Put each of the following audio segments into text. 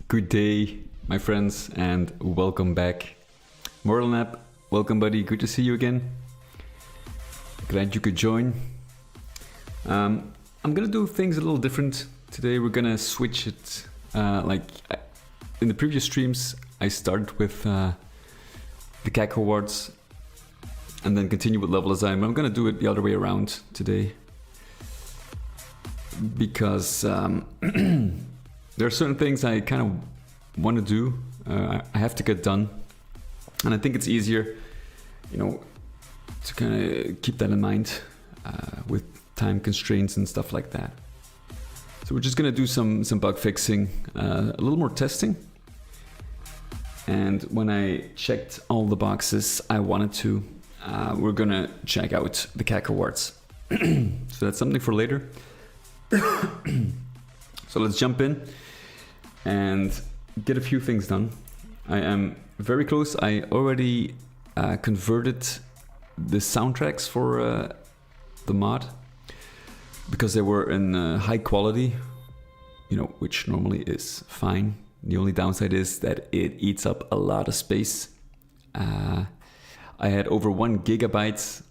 Good day, my friends, and welcome back. Mortalnap, welcome buddy, good to see you again. Glad you could join. I'm gonna do things a little different today. We're gonna switch it, in the previous streams I started with the Cacowards and then continue with level design. I'm gonna do it the other way around today because there are certain things I kind of want to do, I have to get done, and I think it's easier, to kind of keep that in mind with time constraints and stuff like that. So we're just gonna do some bug fixing, a little more testing, and when I checked all the boxes I wanted to, we're gonna check out the Cacowards. So that's something for later. So let's jump in and get a few things done. I am very close. I already converted the soundtracks for the mod because they were in high quality, which normally is fine. The only downside is that it eats up a lot of space. I had over 1 gigabyte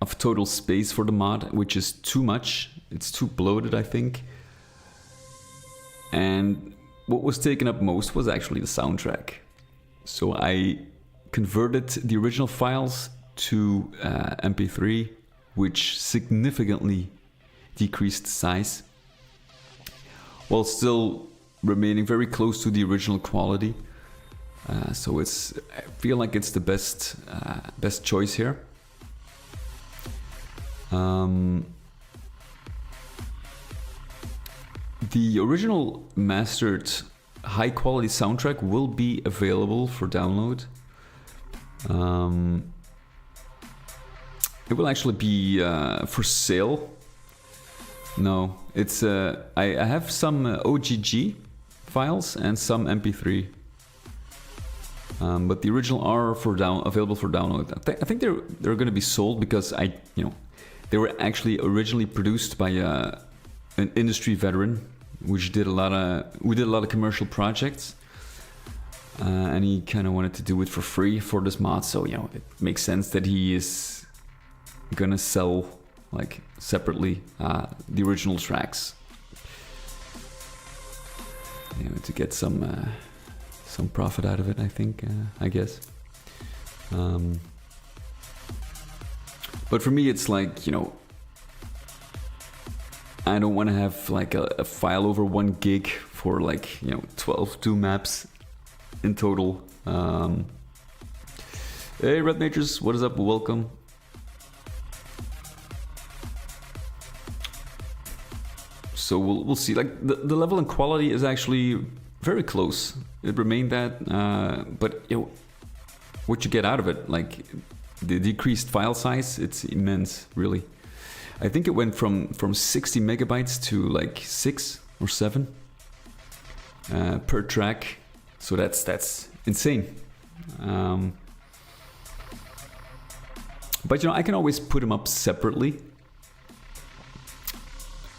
of total space for the mod, which is too much. It's too bloated, I think. And what was taken up most was actually the soundtrack. So I converted the original files to MP3, which significantly decreased size, while still remaining very close to the original quality. So I feel like it's the best choice here. The original mastered high quality soundtrack will be available for download. It will actually be for sale. No, it's I have some OGG files and some MP3, but the original are available for download. I think they're going to be sold because they were actually originally produced by an industry veteran, which did a lot of commercial projects, and he kind of wanted to do it for free for this mod. So it makes sense that he is gonna sell separately the original tracks, to get some profit out of it. I think, I guess. But for me, it's I don't want to have a file over 1 gig for 12 maps in total. Hey Red Majors, what is up? Welcome. So we'll see. The level and quality is actually very close. It remained that, but what you get out of it, the decreased file size, it's immense, really. I think it went from 60 megabytes to 6 or 7 per track. So that's insane. But I can always put them up separately.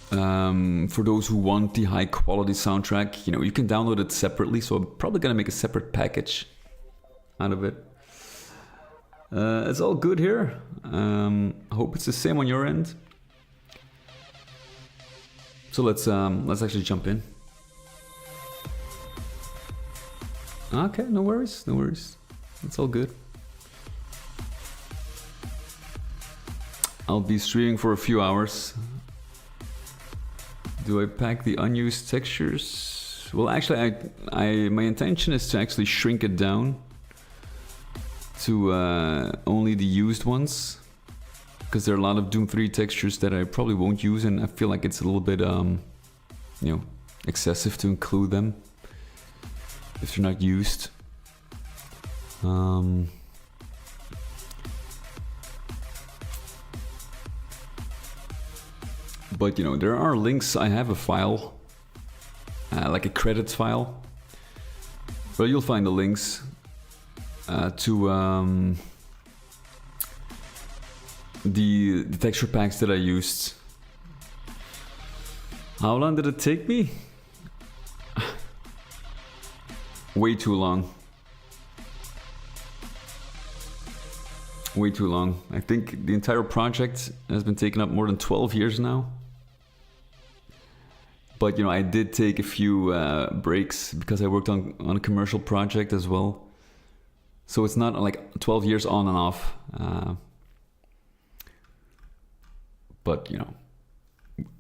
For those who want the high quality soundtrack, you can download it separately. So I'm probably gonna make a separate package out of it. It's all good here. I hope it's the same on your end. So let's actually jump in. Okay, no worries. It's all good. I'll be streaming for a few hours. Do I pack the unused textures? Well, actually, my intention is to actually shrink it down to only the used ones, because there are a lot of Doom 3 textures that I probably won't use, and I feel like it's a little bit excessive to include them if they're not used. But there are links. I have a file, like a credits file, but you'll find the links to the texture packs that I used. How long did it take me? Way too long. Way too long. I think the entire project has been taken up more than 12 years now. But you know, I did take a few breaks because I worked on a commercial project as well. So it's not like 12 years on and off. But you know,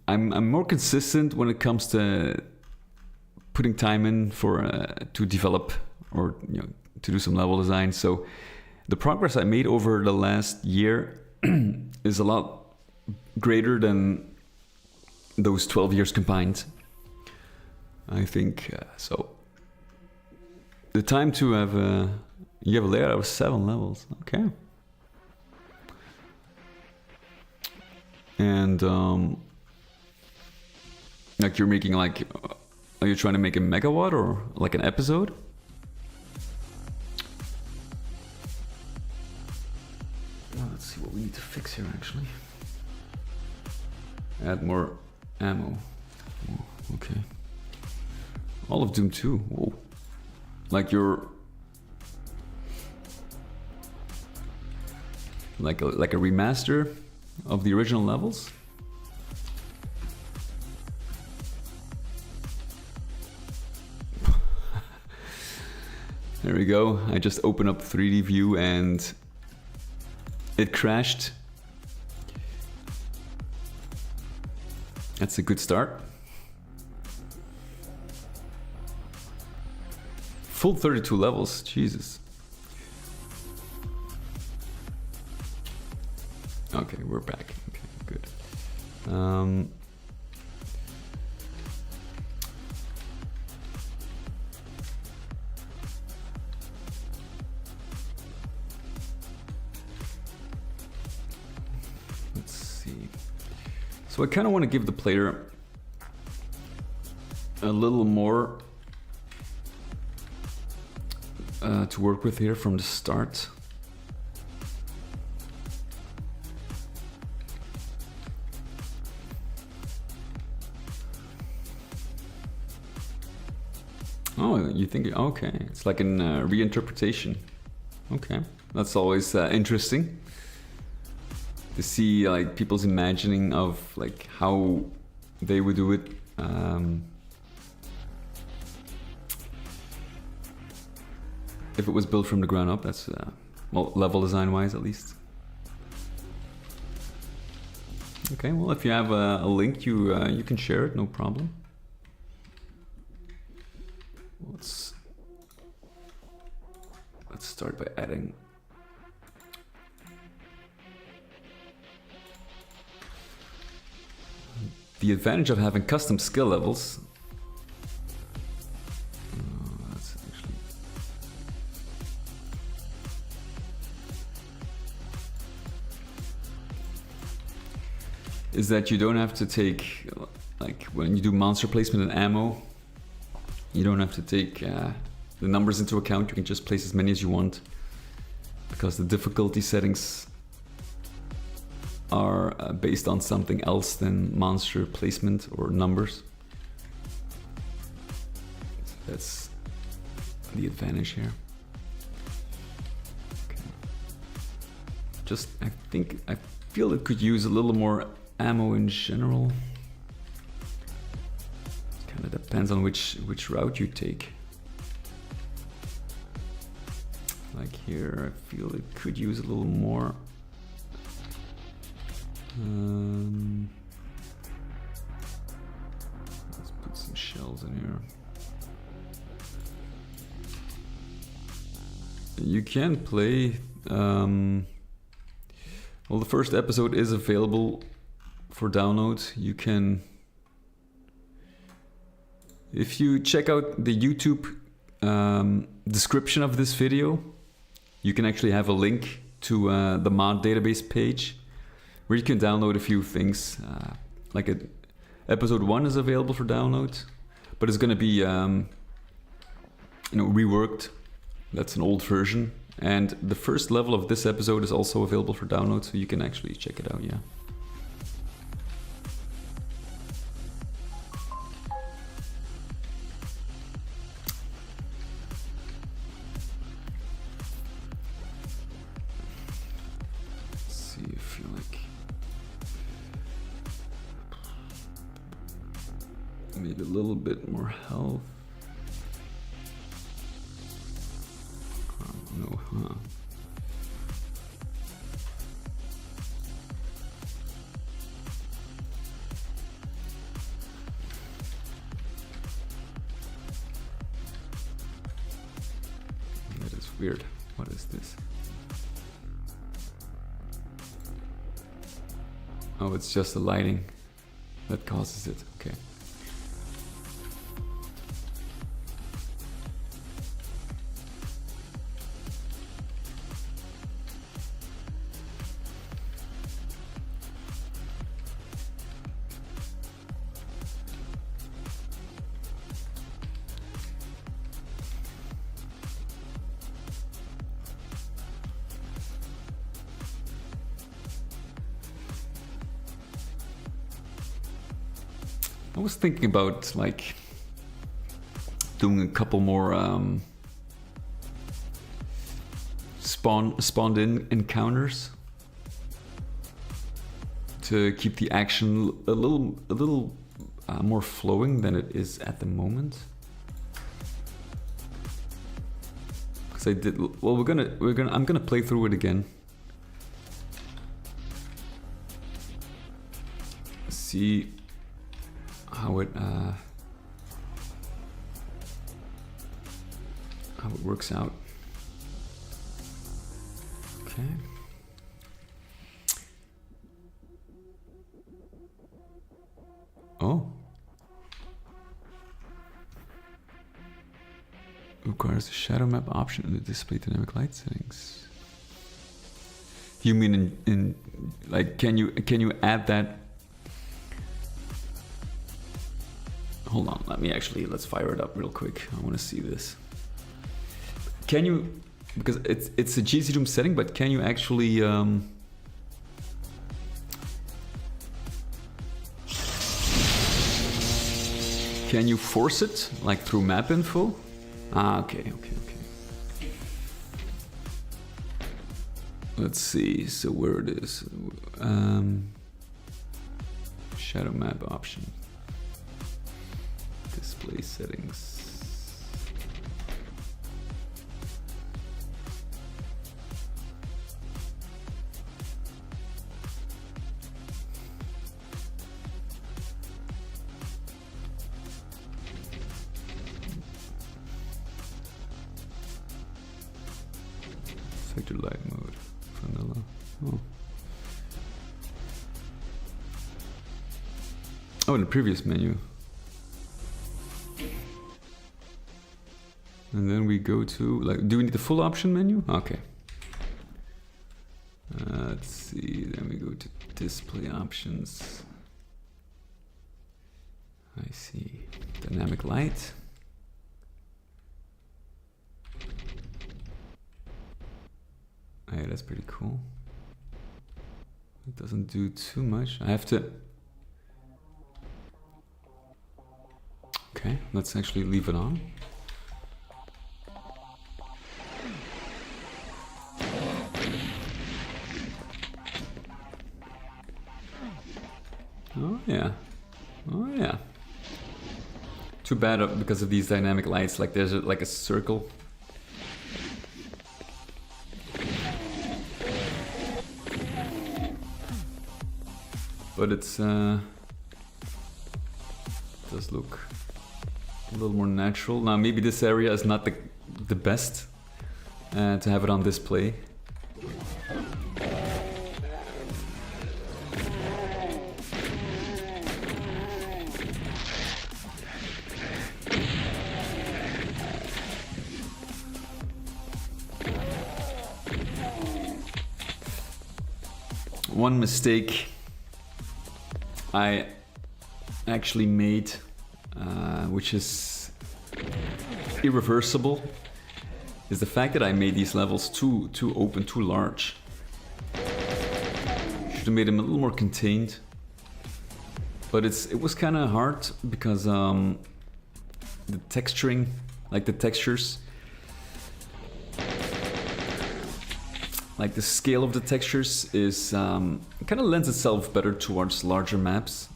I'm more consistent when it comes to putting time in for to develop or you know to do some level design. So the progress I made over the last year is a lot greater than those 12 years combined. I think so. The time to have you have a layout of 7 levels. Okay. And like you're making like, are you trying to make a megawatt or like an episode? Well, let's see what we need to fix here actually. Add more ammo. Oh, okay. All of Doom 2. Whoa. Like you're like a remaster of the original levels. There we go. I just opened up 3D view and it crashed. That's a good start. Full 32 levels, Jesus. Okay, we're back. Okay, good. Let's see. So I kind of want to give the player a little more to work with here from the start. Oh, you think, okay, it's like a reinterpretation. Okay, that's always interesting to see like people's imagining of like how they would do it. If it was built from the ground up, that's well, level design wise at least. Okay, well, if you have a link, you can share it, no problem. Let's start by adding the advantage of having custom skill levels. That's actually is that you don't have to take, like when you do monster placement and ammo, you don't have to take the numbers into account. You can just place as many as you want because the difficulty settings are based on something else than monster placement or numbers. So that's the advantage here. Okay. Just, I feel it could use a little more ammo in general. Kind of depends on which route you take. Like here, I feel it could use a little more. Let's put some shells in here. You can play. Well, the first episode is available for download. You can, if you check out the YouTube description of this video, you can actually have a link to the mod database page where you can download a few things. Like episode 1 is available for download, but it's going to be reworked. That's an old version, and the first level of this episode is also available for download, so you can actually check it out. Yeah. Maybe a little bit more health. No, huh? That is weird. What is this? Oh, it's just the lighting that causes it. Okay. I was thinking about like doing a couple more spawned in encounters to keep the action a little more flowing than it is at the moment. Because I did well. I'm gonna play through it again. See how it works out. Okay. Oh. Requires a shadow map option in the display dynamic light settings. You mean in like can you add that? Hold on, let's fire it up real quick. I want to see this. Can you, because it's a GC Doom setting, but can you actually can you force it like through map info? Ah, okay. Let's see. So where it is, shadow map option. Display settings. Sector light mode. Vanilla. Oh, in the previous menu. And then we go to, like, do we need the full option menu? Okay. Let's see, then we go to display options. I see. Dynamic light. Oh, yeah, that's pretty cool. It doesn't do too much. I have to... Okay, let's actually leave it on. Oh yeah, oh yeah. Too bad because of these dynamic lights. Like there's like a circle. But it's does look a little more natural. Now maybe this area is not the best to have it on display. One mistake I actually made, which is irreversible, is the fact that I made these levels too open, too large. Should have made them a little more contained. But it was kind of hard because the texturing, like the textures, like the scale of the textures is kind of lends itself better towards larger maps.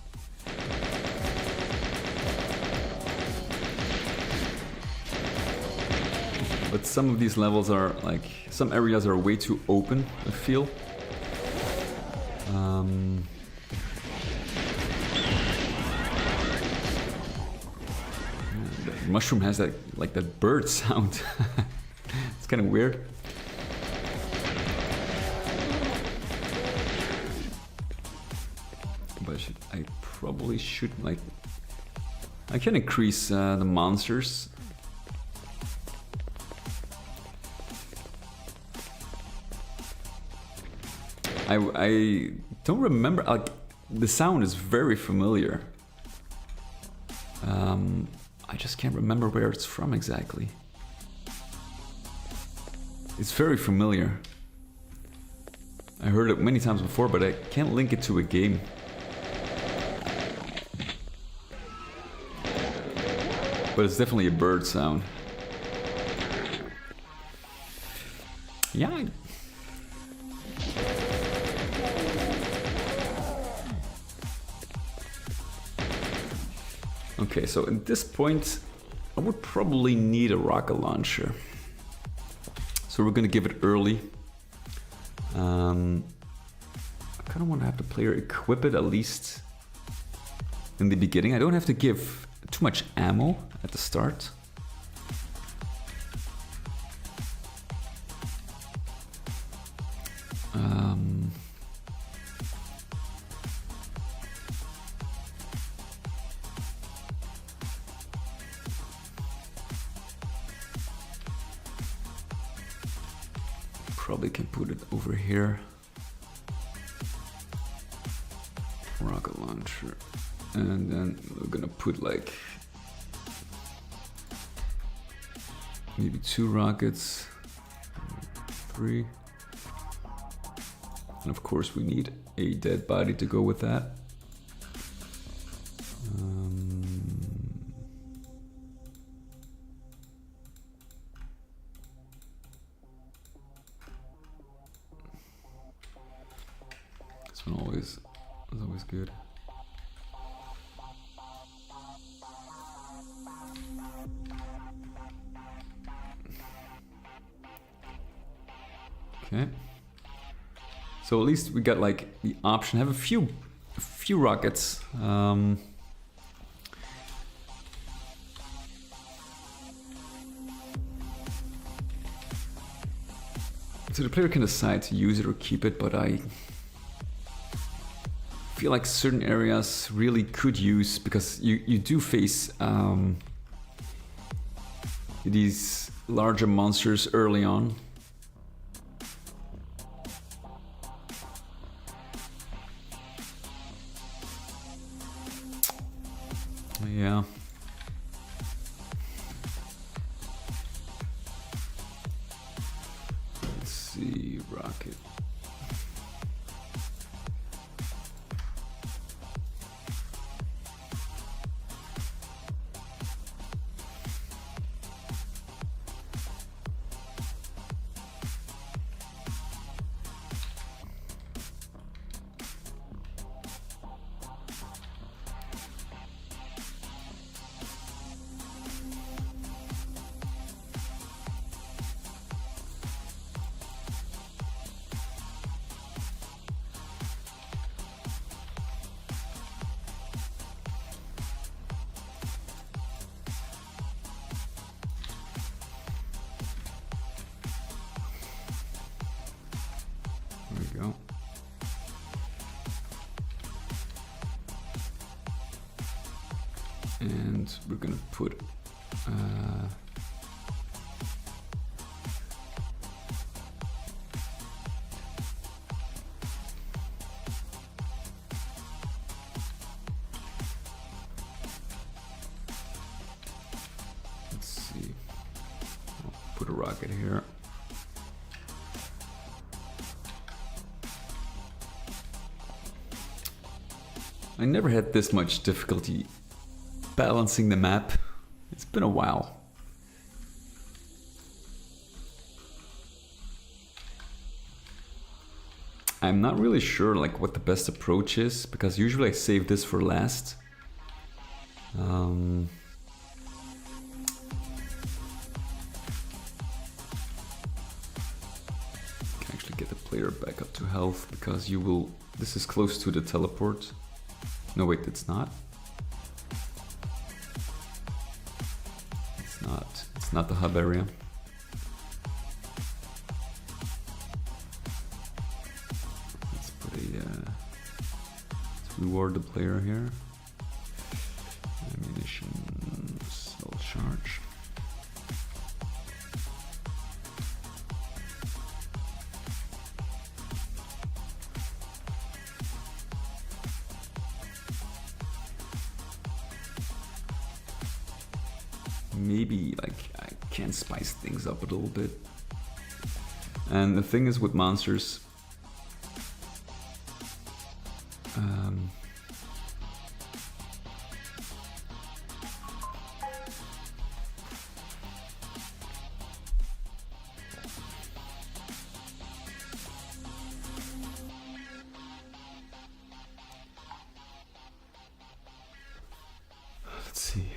But some of these levels are like, some areas are way too open, I feel. The mushroom has that, like that bird sound. It's kind of weird. But I probably should, like, I can increase the monsters. I don't remember, like, the sound is very familiar. I just can't remember where it's from exactly. It's very familiar. I heard it many times before, but I can't link it to a game. But it's definitely a bird sound. Yeah. Okay, so at this point, I would probably need a rocket launcher. So we're gonna give it early. I kind of want to have the player equip it at least in the beginning. I don't have to give too much ammo at the start. Probably can put it over here. Rocket launcher. And then we're gonna put like maybe 2 rockets, 3. And of course we need a dead body to go with that. This one is always good. Okay. So at least we got like the option. Have a few rockets. So the player can decide to use it or keep it, but I feel like certain areas really could use, because you do face these larger monsters early on. Yeah. Let's see, rocket. Go. And we're gonna put let's see, I'll put a rocket here. I never had this much difficulty balancing the map. It's been a while. I'm not really sure like what the best approach is, because usually I save this for last. player back up to health because you will. This is close to the teleport. No, wait, it's not. It's not. It's not the hub area. Let's put a. Let's reward the player here. Ammunition, cell charge. Maybe like I can spice things up a little bit. And the thing is with monsters, let's see.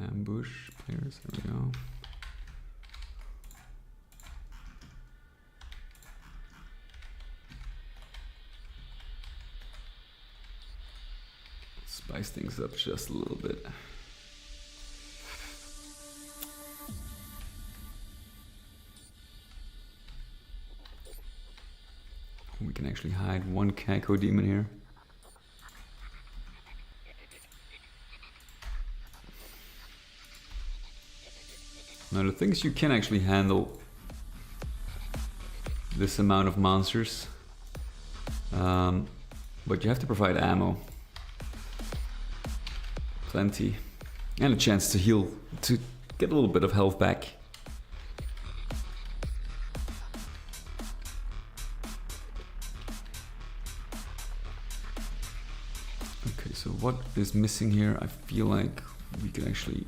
Ambush players, there we go. Spice things up just a little bit. We can actually hide one Caco demon here. Now the thing is, you can actually handle this amount of monsters, but you have to provide ammo, plenty, and a chance to heal, to get a little bit of health back. Okay, so what is missing here? I feel like we can actually...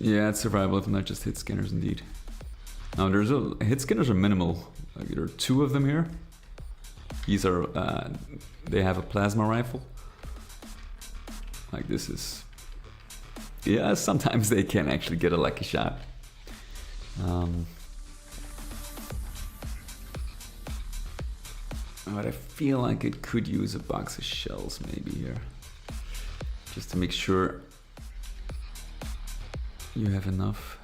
Yeah, it's survival if not just hit skinners indeed. Now there's hit skinners are minimal. Like there are 2 of them here. These are they have a plasma rifle. Like this is, yeah, sometimes they can actually get a lucky shot. But I feel like it could use a box of shells maybe here, just to make sure you have enough.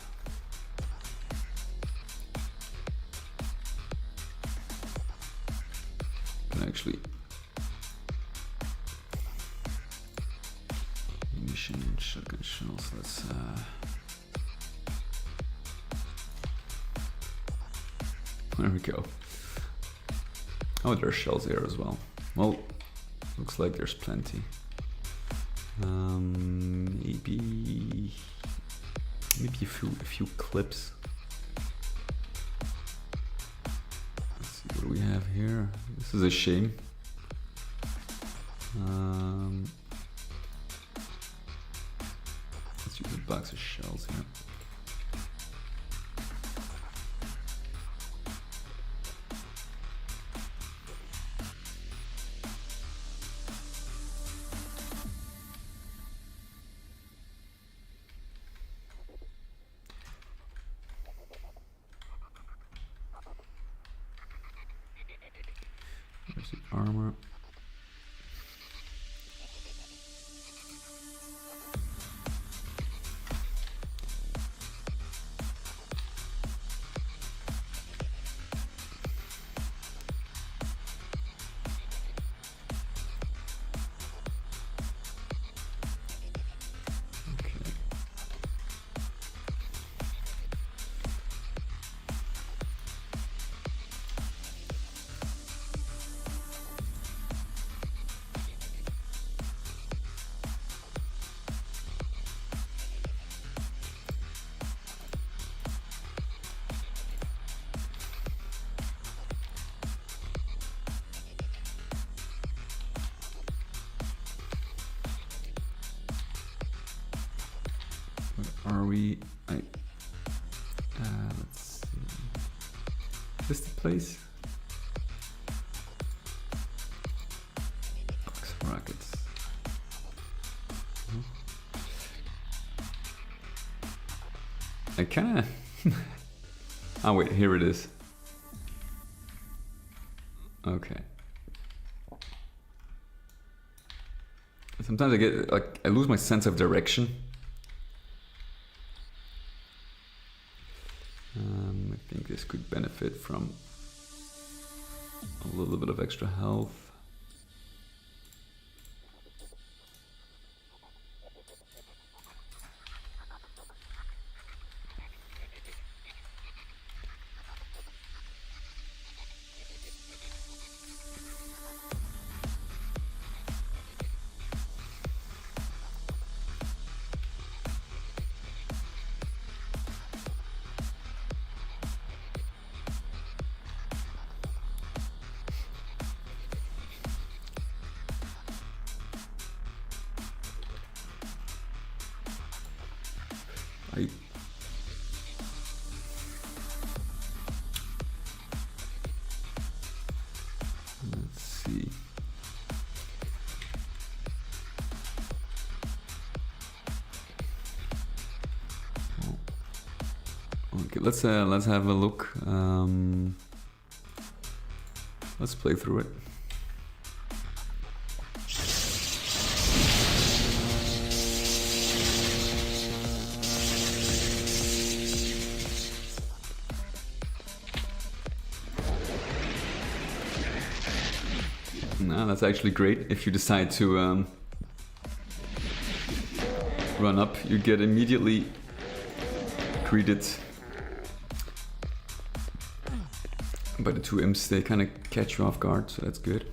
Can actually munition and shotgun shells. Let's there we go. Oh, there are shells there as well. Well, looks like there's plenty. Maybe a few clips. Let's see what do we have here. This is a shame. Let's use a box of shells here. There's the armor. Are we? Let's see. Is this the place? Box rockets. I kinda... oh wait, here it is. Okay. Sometimes I get, like, I lose my sense of direction. I think this could benefit from a little bit of extra health. Let's see. Okay, let's have a look. Let's play through it. No, that's actually great. If you decide to run up, you get immediately greeted by the two imps. They kind of catch you off guard, so that's good.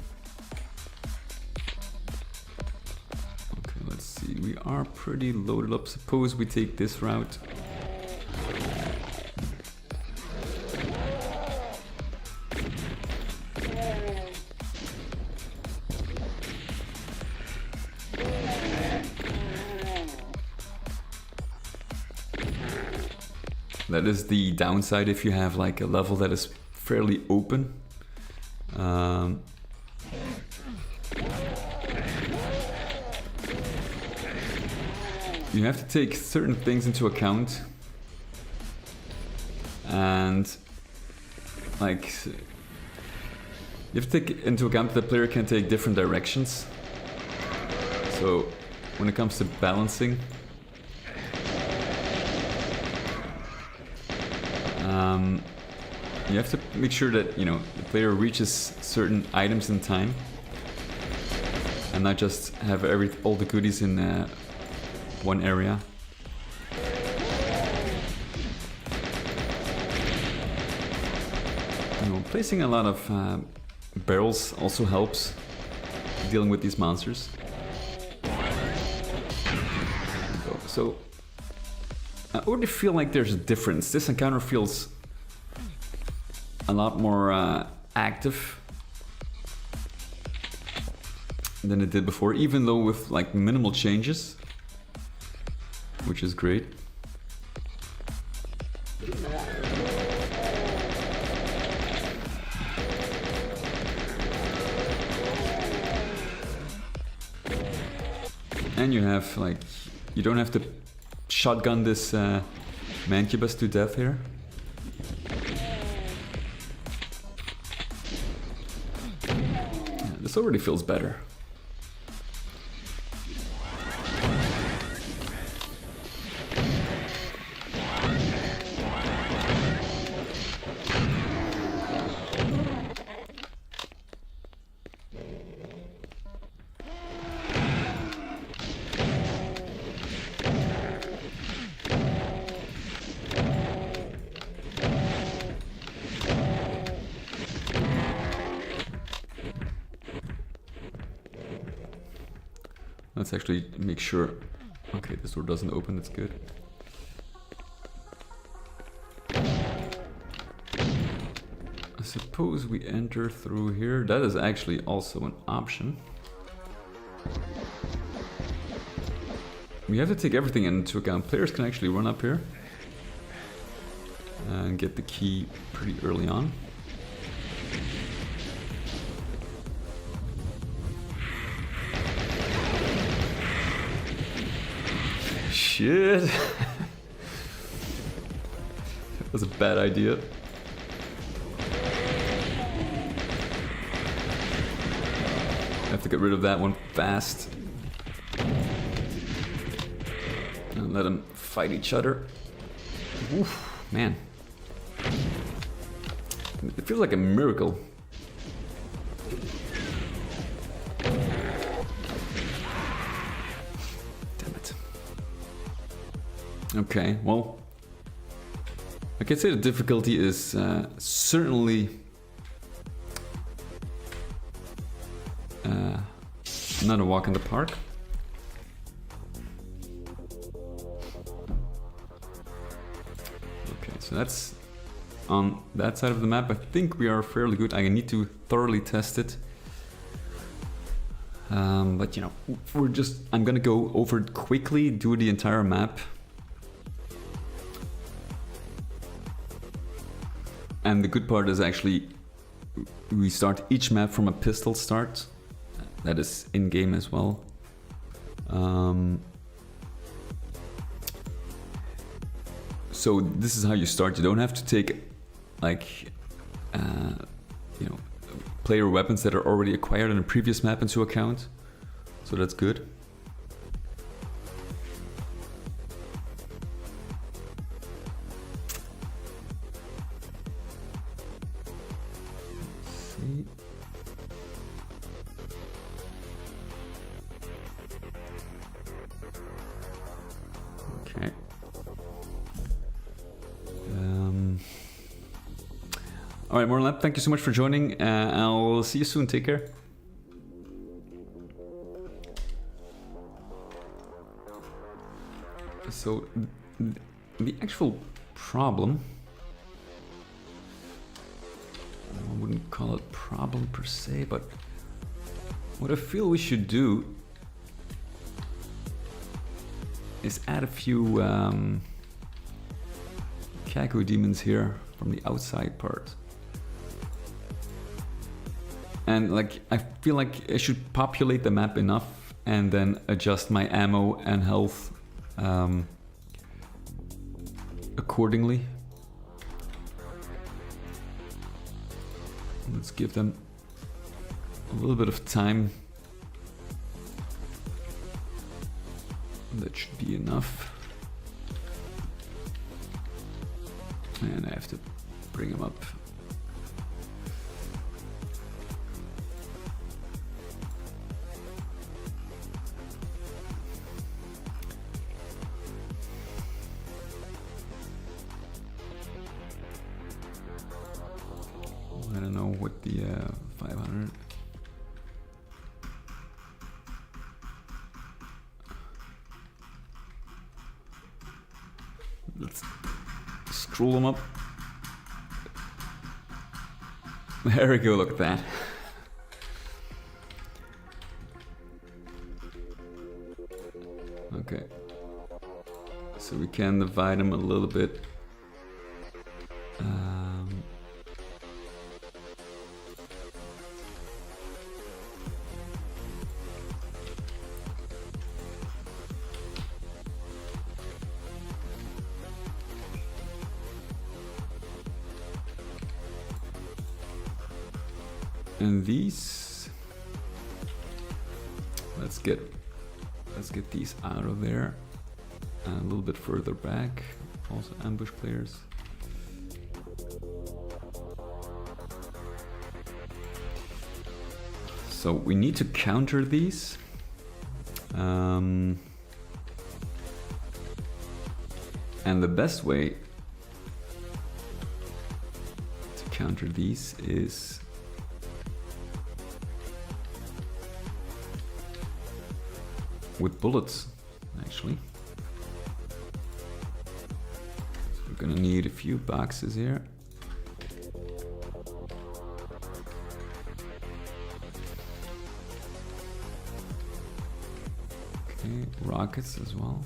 Okay, let's see. We are pretty loaded up. Suppose we take this route. That is the downside if you have like a level that is fairly open. You have to take certain things into account, and like you have to take into account that the player can take different directions. So when it comes to balancing, you have to make sure that, you know, the player reaches certain items in time, and not just have all the goodies in one area. You know, placing a lot of barrels also helps dealing with these monsters. So I already feel like there's a difference. This encounter feels a lot more active than it did before, even though with like minimal changes, which is great. And you have like, you don't have to shotgun this Mancubus to death here. This already feels better. Let's actually make sure. Okay, this door doesn't open, that's good. I suppose we enter through here. That is actually also an option. We have to take everything into account. Players can actually run up here and get the key pretty early on. shit. That was a bad idea. I have to get rid of that one fast. And let them fight each other. Oof, man. It feels like a miracle. Damn it. Okay, well, I can say the difficulty is certainly not a walk in the park. Okay, so that's on that side of the map. I think we are fairly good. I need to thoroughly test it. But you know, I'm gonna go over it quickly, do the entire map. And the good part is actually we start each map from a pistol start. That is in-game as well. So this is how you start. You don't have to take like you know, player weapons that are already acquired in a previous map into account. So that's good. Okay. All right, Morlap, thank you so much for joining. I'll see you soon. Take care. So, the actual problem, I wouldn't call it problem per se, but what I feel we should do is add a few Caco demons here from the outside part. And like, I feel like I should populate the map enough and then adjust my ammo and health accordingly. Let's give them a little bit of time. That should be enough. And I have to bring them up. I don't know what the 500. Let's scroll them up. There we go, look at that. Okay. So we can divide them a little bit. And these, let's get these out of there and a little bit further back. Also ambush players. So we need to counter these. And the best way to counter these is with bullets, actually. So we're gonna need a few boxes here. Okay, rockets as well.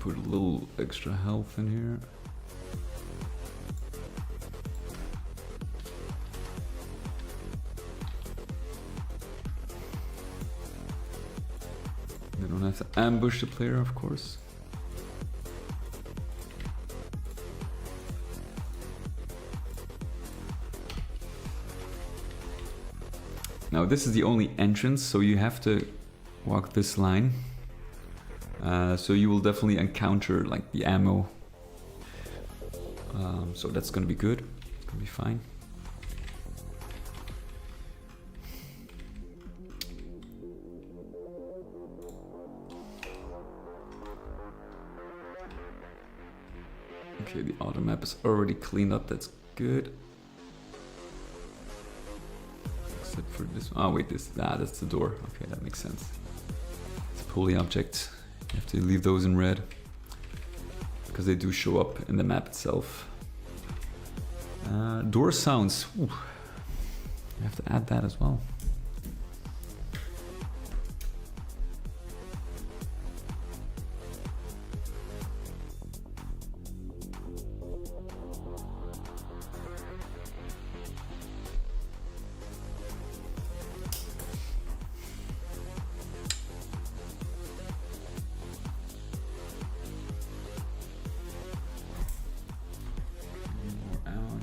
put a little extra health in here. They don't have to ambush the player, of course. Now this is the only entrance, so you have to walk this line. So you will definitely encounter like the ammo. So that's gonna be good. It's gonna be fine. Okay, the auto map is already cleaned up. That's good. Except for this. Oh wait, that's the door. Okay, that makes sense. It's a pulley object. You have to leave those in red because they do show up in the map itself. Door sounds. Ooh. You have to add that as well.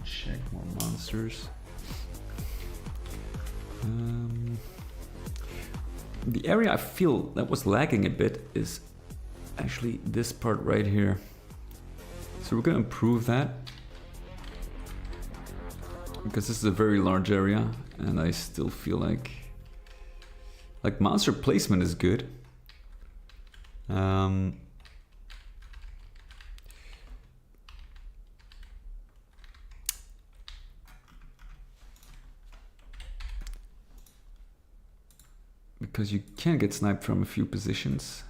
Check more monsters. The area I feel that was lagging a bit is actually this part right here. So we're gonna improve that because this is a very large area, and I still feel like monster placement is good. Because you can get sniped from a few positions.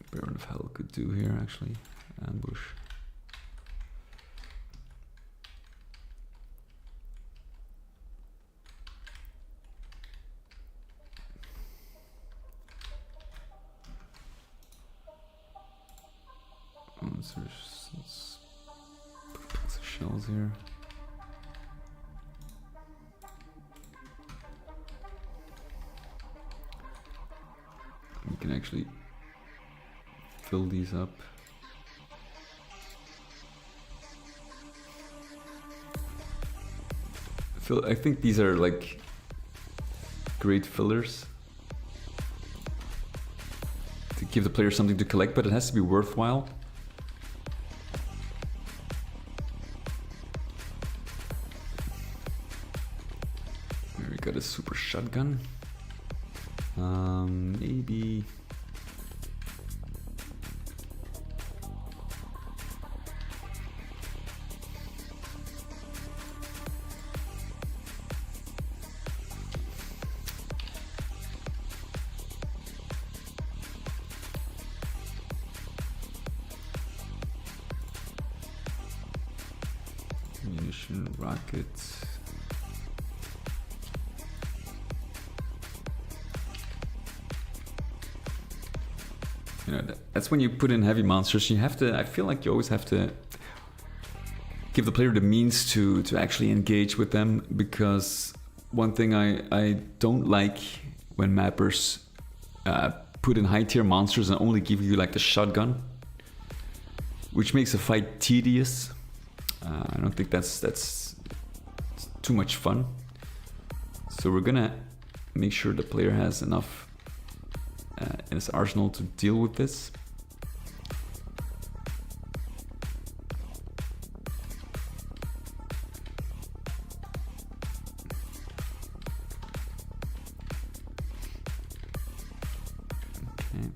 Baron of Hell could do here actually. Ambush. There's shells here. You can actually fill these up. I think these are like great fillers to give the player something to collect, but it has to be worthwhile. There we got a super shotgun. Maybe munition, rockets. You know, that's when you put in heavy monsters, you have to, I feel like you always have to give the player the means to actually engage with them, because one thing I don't like when mappers put in high tier monsters and only give you like the shotgun, which makes a fight tedious. I don't think that's too much fun. So we're gonna make sure the player has enough in his arsenal to deal with this. Okay.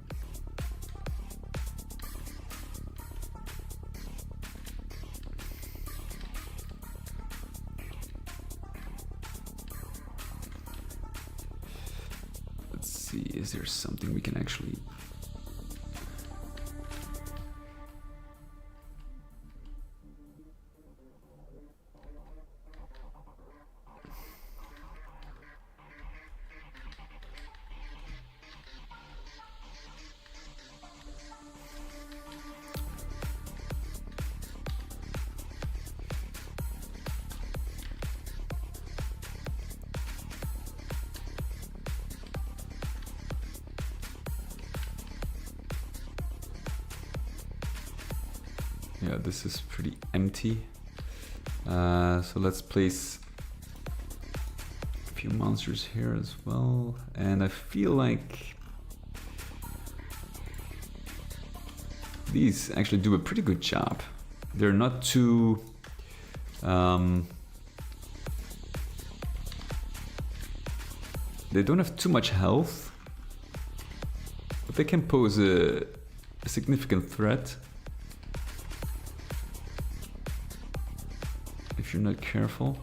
Let's see, is there something we can actually... Yeah, this is pretty empty. So let's place a few monsters here as well. And I feel like these actually do a pretty good job. They're not too... they don't have too much health, but they can pose a significant threat if you're not careful.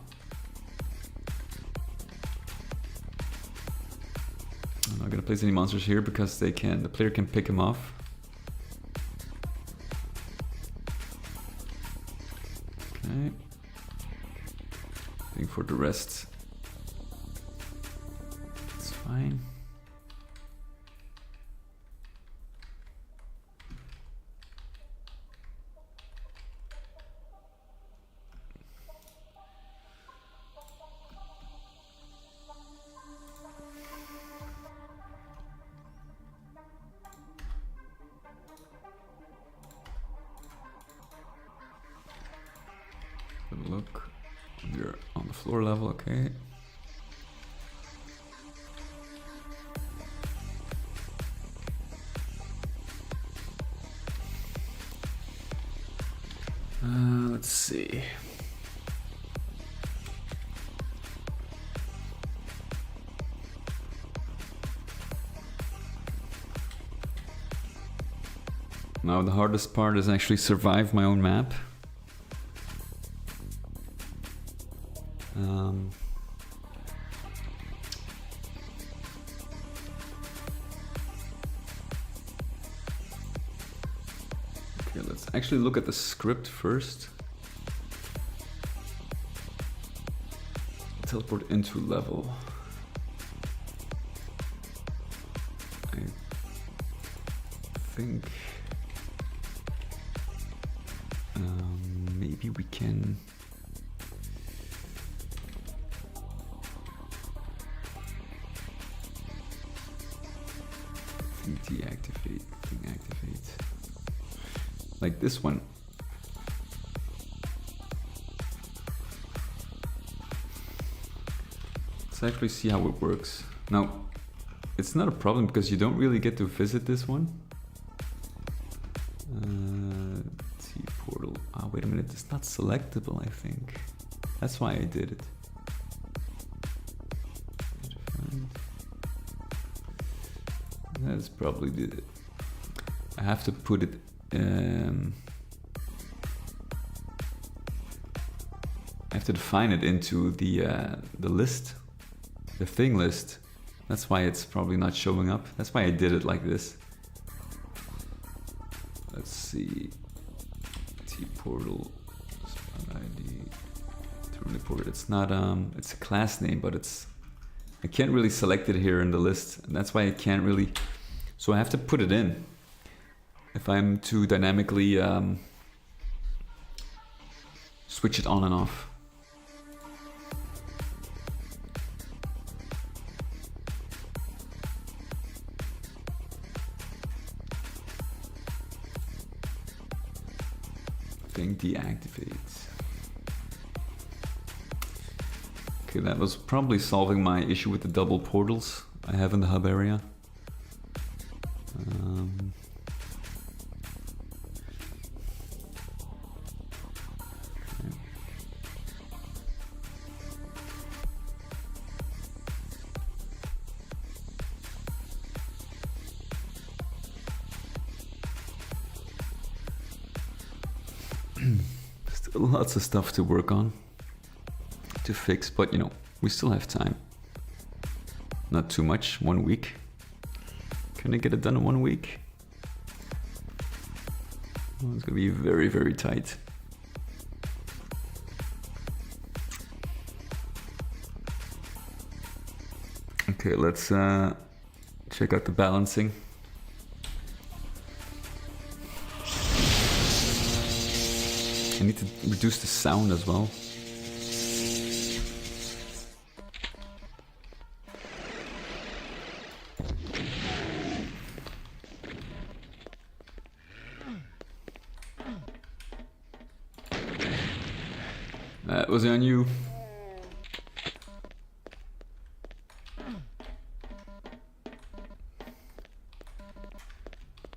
I'm not gonna place any monsters here because the player can pick them off. Okay. I think for the rest, it's fine. Look, you're on the floor level, okay. Let's see. Now the hardest part is actually survive my own map. Okay, let's actually look at the script first. Teleport into level. I think maybe we can. Deactivate, thing activate. Like this one. Let's actually see how it works. Now, it's not a problem because you don't really get to visit this one. T portal. Ah, wait a minute, it's not selectable, I think. That's why I did it. That's probably the... I have to put it... I have to define it into the list, the thing list. That's why it's probably not showing up. That's why I did it like this. Let's see. T portal. ID. Terminal portal. It's not it's a class name, but it's... I can't really select it here in the list, and that's why I can't really... So I have to put it in. If I'm to dynamically switch it on and off. Thing deactivates. Okay, that was probably solving my issue with the double portals I have in the hub area. Still lots of stuff to work on, to fix, but you know, we still have time. Not too much, 1 week. Can I get it done in 1 week? Oh, it's gonna be very, very tight. Okay, let's check out the balancing. I need to reduce the sound as well. Was it on you?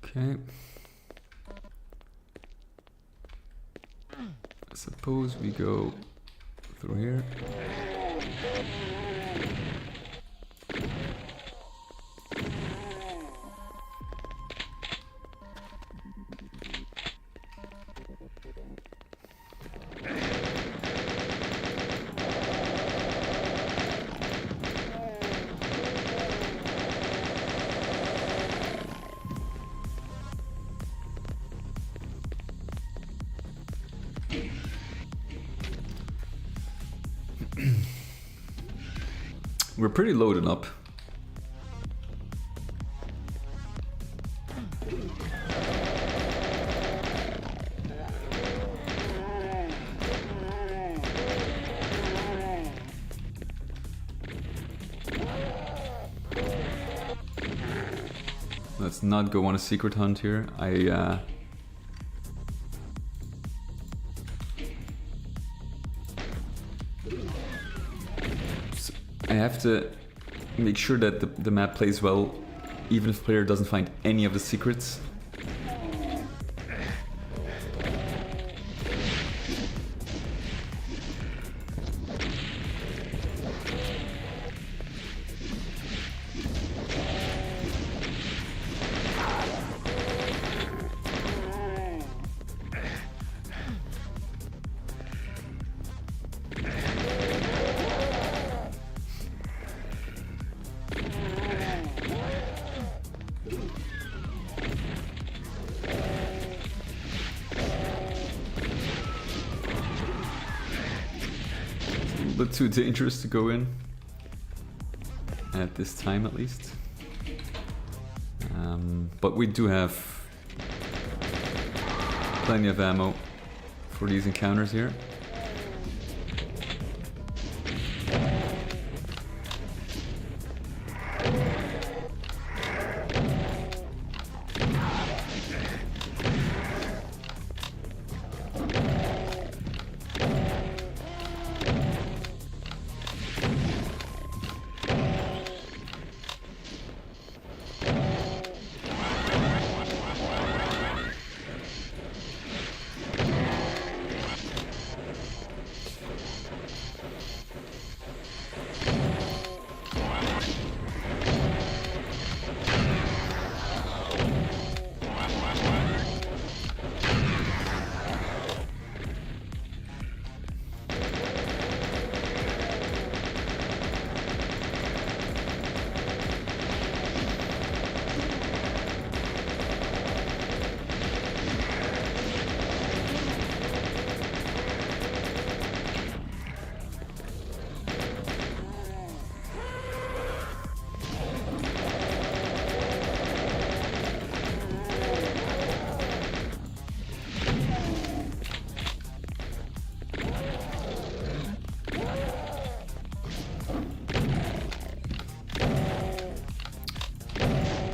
Okay. Suppose we go through here. We're pretty loaded up. Let's not go on a secret hunt here. I have to make sure that the map plays well, even if the player doesn't find any of the secrets. But too dangerous to go in at this time, at least. But we do have plenty of ammo for these encounters here.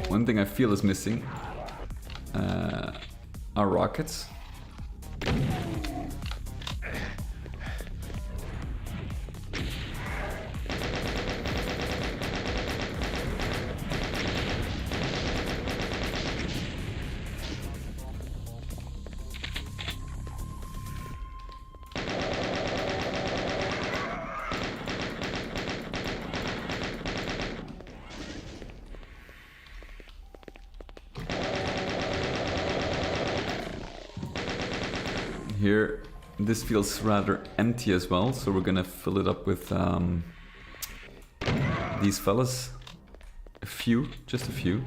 One thing I feel is missing are rockets. Here, this feels rather empty as well, so we're gonna fill it up with these fellas. A few, just a few.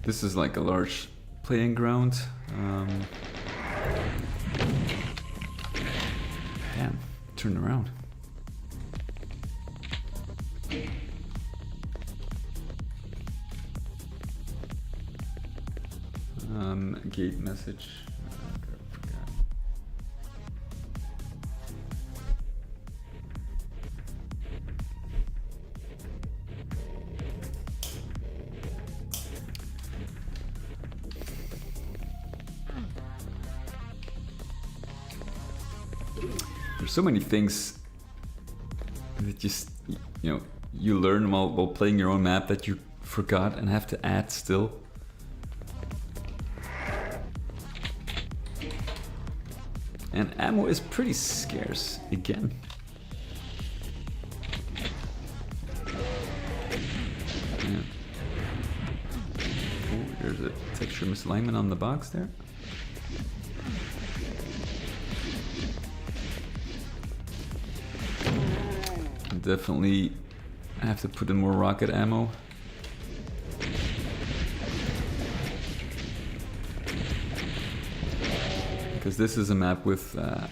This is like a large playing ground. turn around. Gate message. I forgot. There's so many things that just, you know, you learn while playing your own map that you forgot and have to add still. And ammo is pretty scarce again. Yeah. Oh, there's a texture misalignment on the box there. Definitely have to put in more rocket ammo. Because this is a map with, well,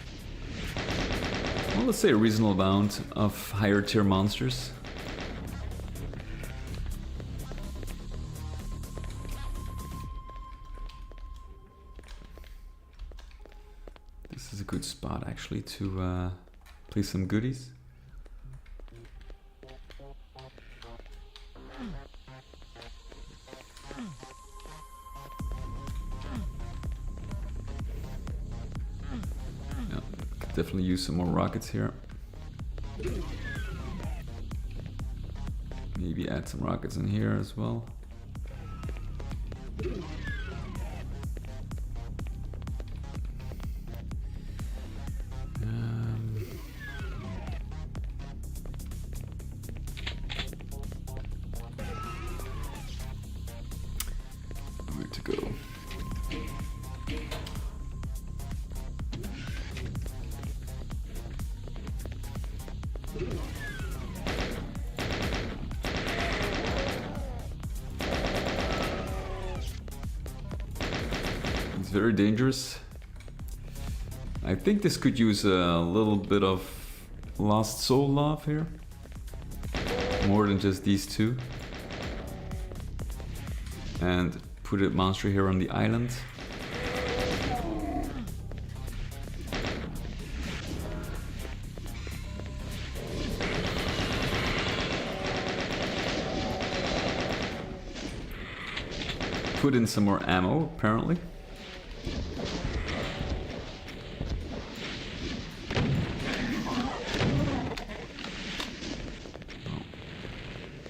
let's say a reasonable amount of higher tier monsters. This is a good spot actually to place some goodies. Definitely use some more rockets here. Maybe add some rockets in here as well. Where to go? It's very dangerous. I think this could use a little bit of Lost Soul love here. More than just these two. And put a monster here on the island. Put in some more ammo, apparently. Oh,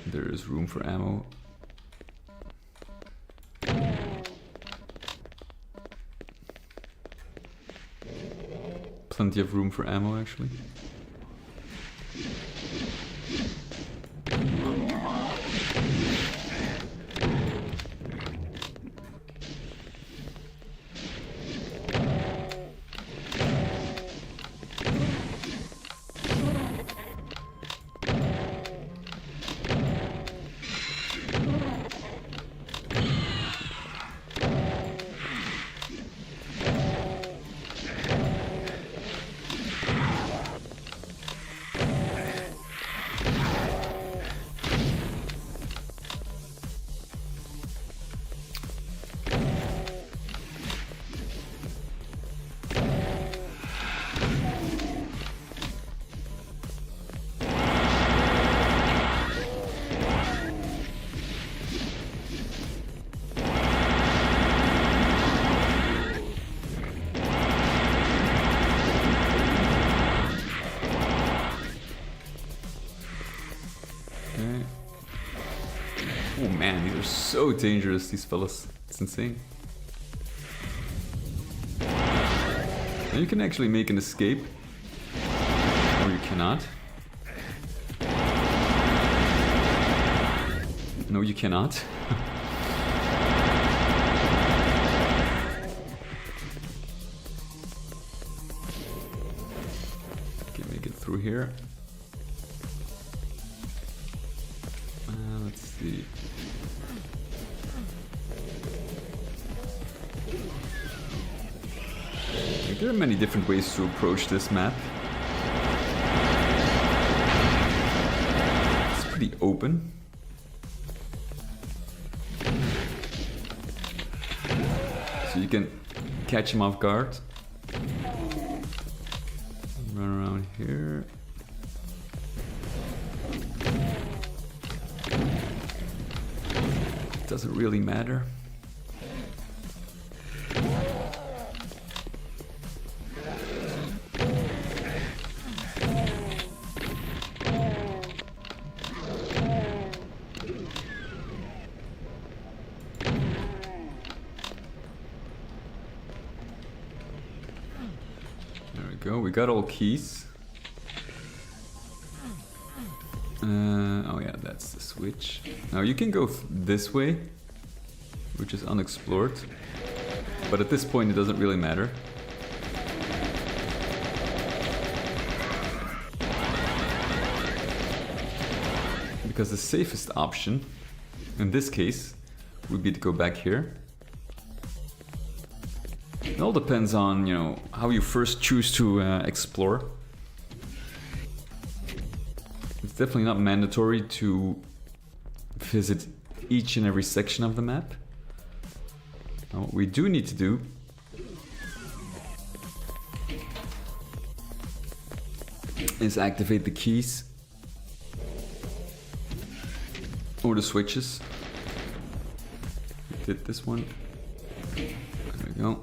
there is room for ammo. Plenty of room for ammo, actually. Oh man, these are so dangerous, these fellas. It's insane. Now you can actually make an escape. Or you cannot. No, you cannot. Okay, make it through here. Let's see. There are many different ways to approach this map. pretty open. So you can catch him off guard. Run around here. Doesn't really matter. There we go, we got all keys. Oh yeah, that's the switch. Now you can go this way, which is unexplored. But at this point it doesn't really matter. Because the safest option, in this case, would be to go back here. It all depends on, you know, how you first choose to explore. It's definitely not mandatory to visit each and every section of the map. Now, what we do need to do is activate the keys or the switches. We did this one. There we go.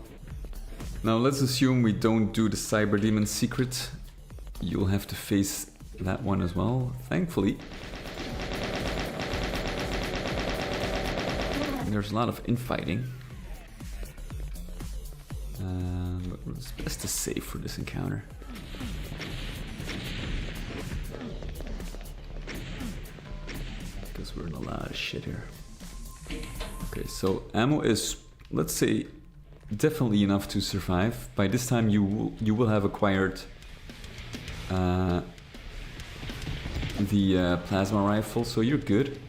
Now let's assume we don't do the Cyber Demon secret. You'll have to face that one as well, thankfully. There's a lot of infighting. But it's best to save for this encounter. Because we're in a lot of shit here. Okay, so ammo is, let's say, definitely enough to survive. By this time you will have acquired the plasma rifle, so you're good.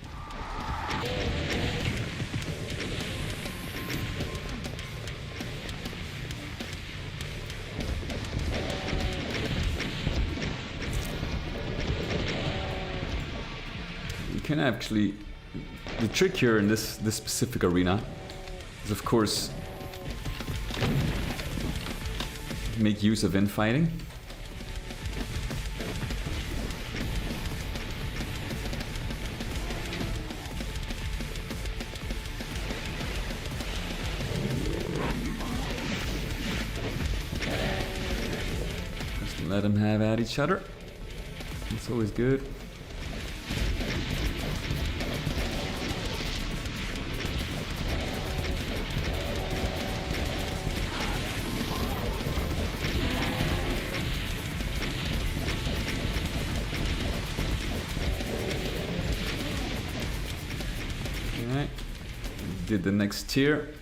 You can actually, the trick here in this specific arena is of course make use of infighting. Just let them have at each other. It's always good. Did the next tier.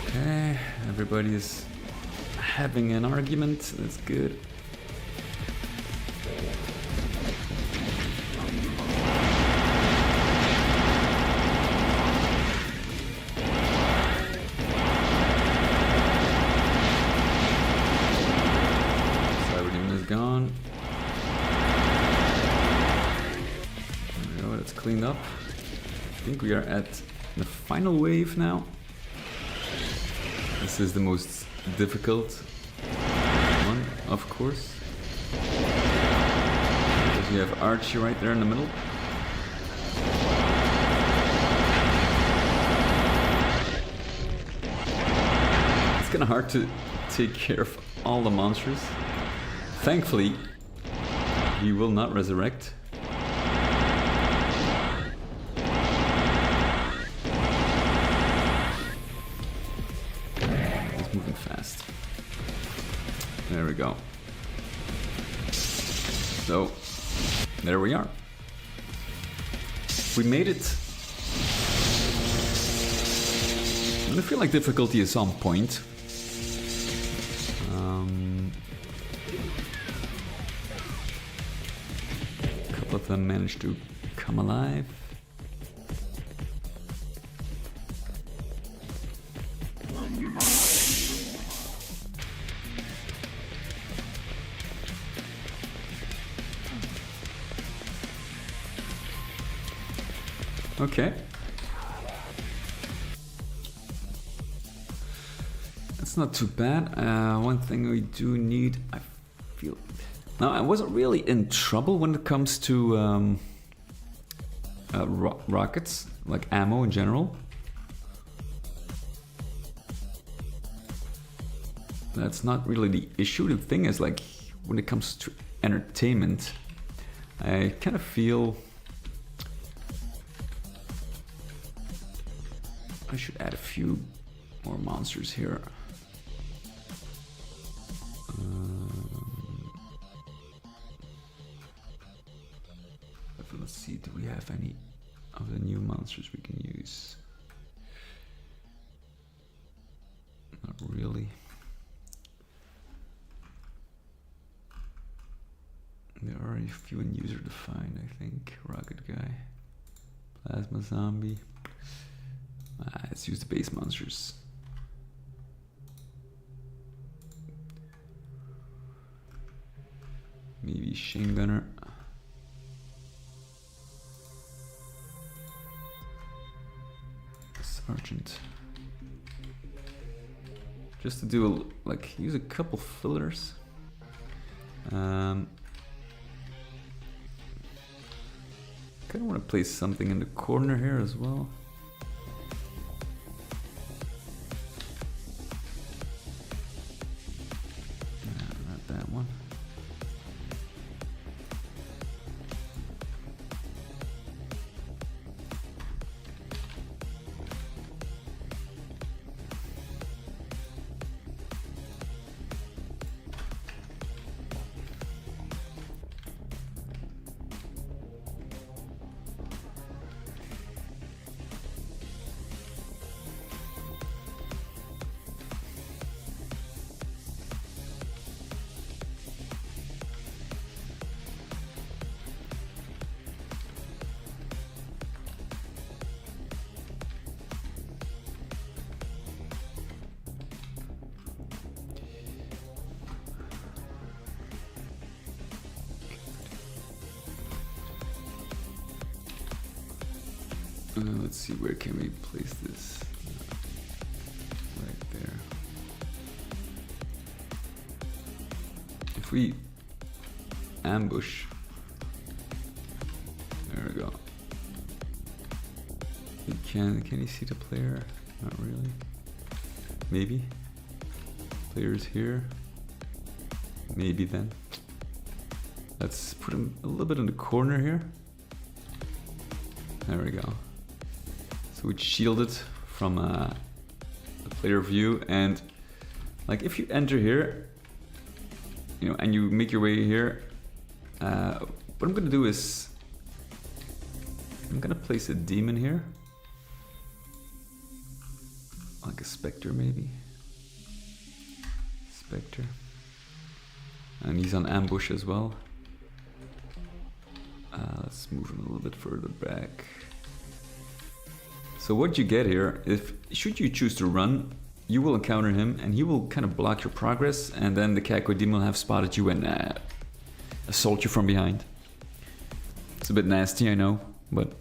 Okay, everybody is having an argument. That's good. Gone. There we go, that's cleaned up. I think we are at the final wave now. This is the most difficult one, of course. Because we have Archie right there in the middle. It's kind of hard to take care of all the monsters. Thankfully, he will not resurrect. He's moving fast. There we go. So, there we are. We made it. And I feel like difficulty is on point. them managed to come alive. Okay. That's not too bad. One thing we do need, I feel... Now, I wasn't really in trouble when it comes to rockets, like ammo in general. That's not really the issue. The thing is, like, when it comes to entertainment, I kind of feel I should add a few more monsters here. Let's see, do we have any of the new monsters we can use? Not really. There are a few in user defined, I think. Rocket guy, plasma zombie. Let's use the base monsters. Maybe Shin Gunner. Sergeant. Just to do like use a couple fillers. Kind of want to place something in the corner here as well. Not that one. Let's see, where can we place this? Right there. If we ambush, there we go. Can you see the player? Not really. Maybe. Player's here. Maybe then. Let's put him a little bit in the corner here. There we go. So it's shielded from the player view, and like if you enter here, you know, and you make your way here, what I'm gonna do is I'm gonna place a demon here, like a specter maybe. Spectre, and he's on ambush as well. Let's move him a little bit further back. So what you get here, if should you choose to run, you will encounter him and he will kind of block your progress, and then the Cacoid demon will have spotted you and assault you from behind. It's a bit nasty, I know, but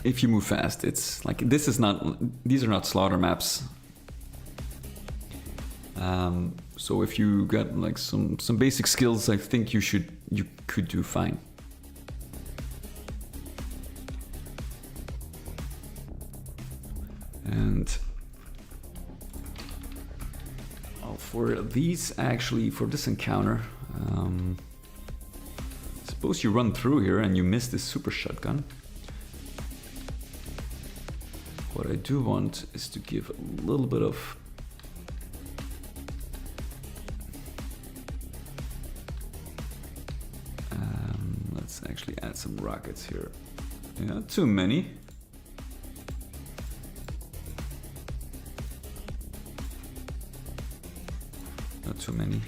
if you move fast, it's like these are not slaughter maps. So if you got like some basic skills, I think you could do fine. And for these, actually, for this encounter, suppose you run through here and you miss this super shotgun. What I do want is to give a little bit of let's actually add some rockets here. Yeah, not too many. Not too many.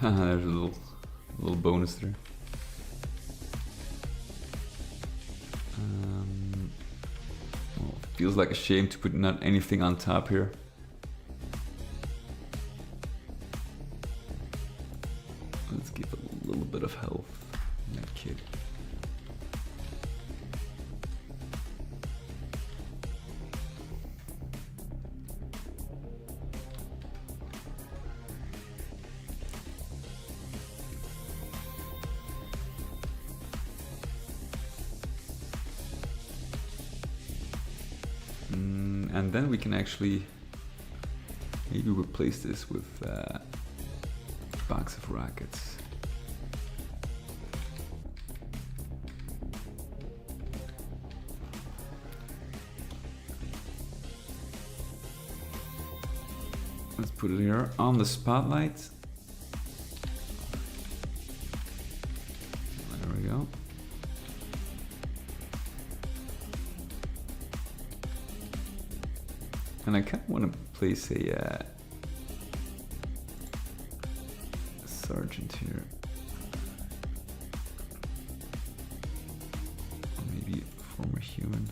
There's a little bonus there. Well, feels like a shame to put not anything on top here. Let's give a little bit of health in that kid. And then we can actually maybe replace this with a box of rockets. Let's put it here on the spotlight. There we go. And I kind of want to place a sergeant here. Or maybe a former human.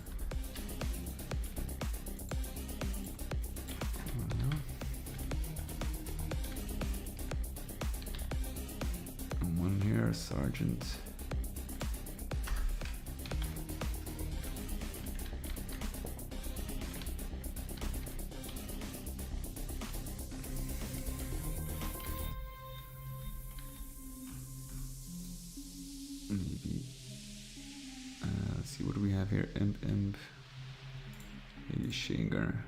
I don't know. And one here, a sergeant. Maybe. Let's see, what do we have here? Imp. Maybe machine gunner.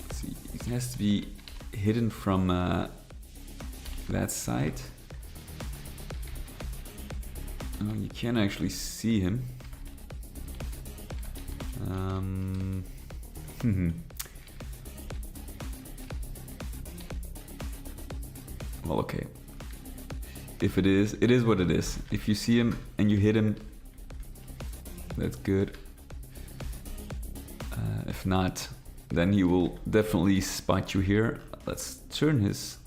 Let's see, it has to be hidden from that side. Oh, you can't actually see him. Well, okay. If it is what it is. If you see him and you hit him, that's good. If not, then he will definitely spot you here. Let's turn his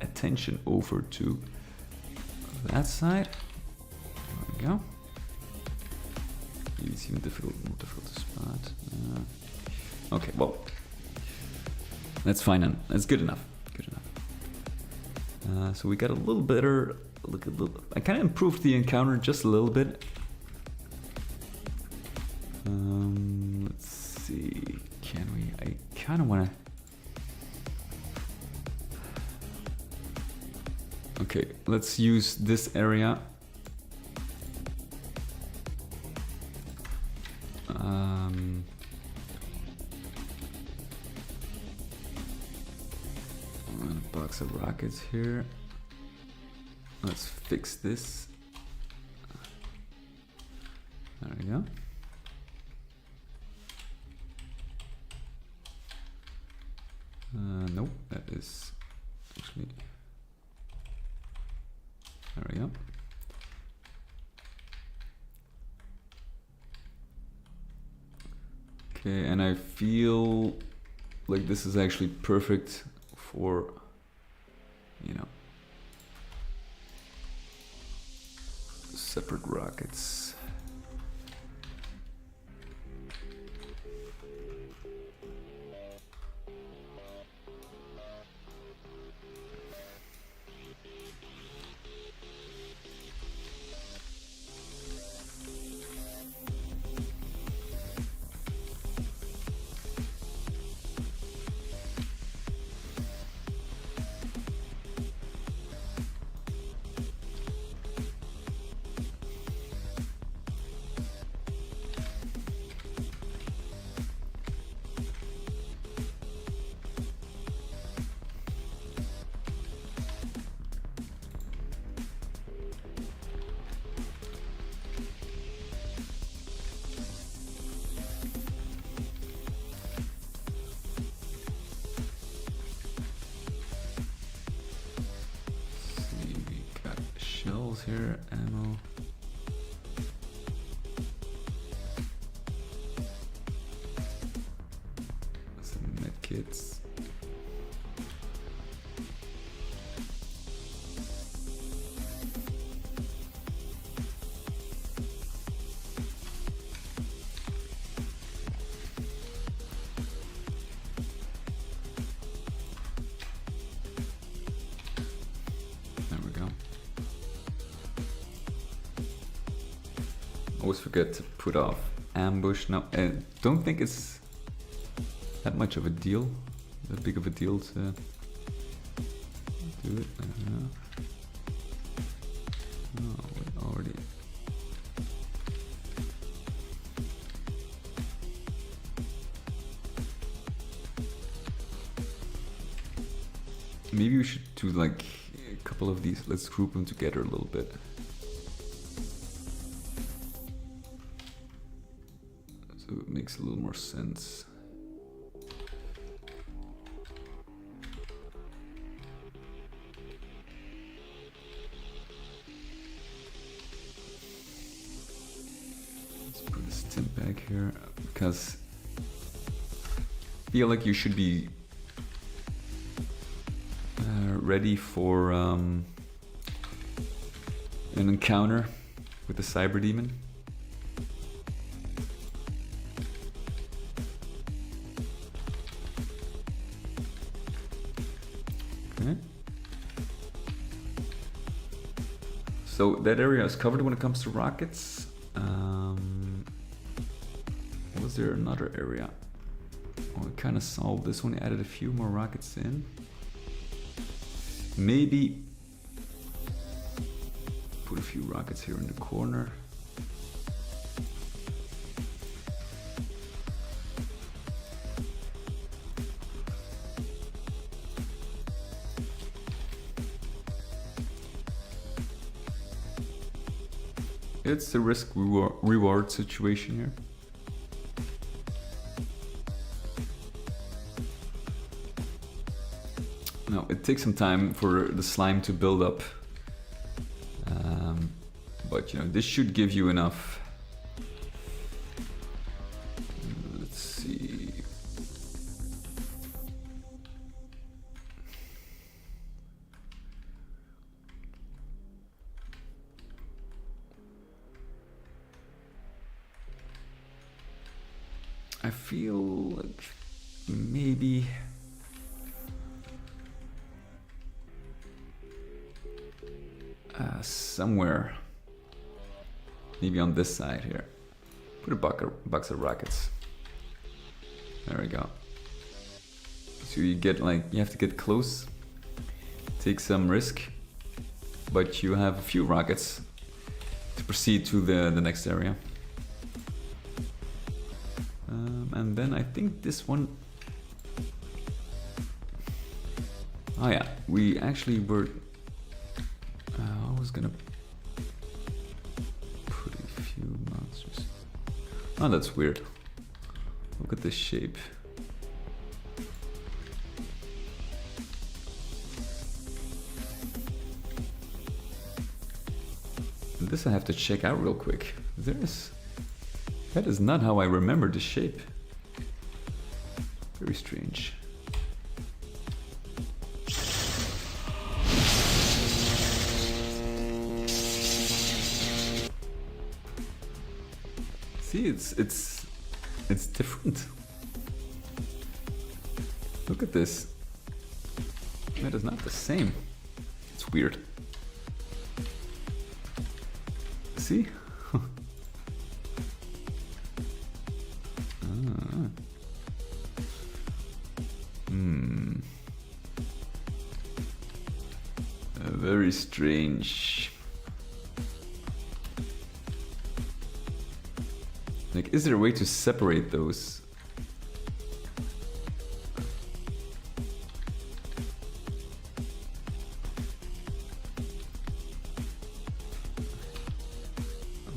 attention over to that side. There we go. Maybe it's even more difficult to spot. Okay, well, that's fine and that's good enough. Good enough. So we got a little better. Look at I kind of improved the encounter just a little bit. Let's see. Can we? I kind of want to. Okay, let's use this area. Box of rockets here. Let's fix this. There we go. Nope, that is actually. There we go. Okay, and I feel like this is actually perfect for, you know, separate rockets. Here, ammo. Always forget to put off ambush. No, I don't think it's that much of a deal. That big of a deal to do it. Oh, we already. Maybe we should do like a couple of these. Let's group them together a little bit. So it makes a little more sense. Let's put this tin back here because I feel like you should be ready for an encounter with the cyber demon. Okay. So that area is covered when it comes to rockets. Was there another area? Oh, we kind of solved this one. Added a few more rockets in. Maybe put a few rockets here in the corner. It's a risk reward situation here. No, it takes some time for the slime to build up, but you know, this should give you enough. Let's see. I feel like maybe somewhere, maybe on this side here, put a box of rockets. There we go. So you get like, you have to get close, take some risk, but you have a few rockets to proceed to the next area. And then I think this one, oh yeah, we actually were, I was gonna put a few monsters. Oh, that's weird. Look at this shape. And this I have to check out real quick. That is not how I remember the shape. Very strange. See, it's different. Look at this. That is not the same. It's weird. See? Very strange. Like, is there a way to separate those?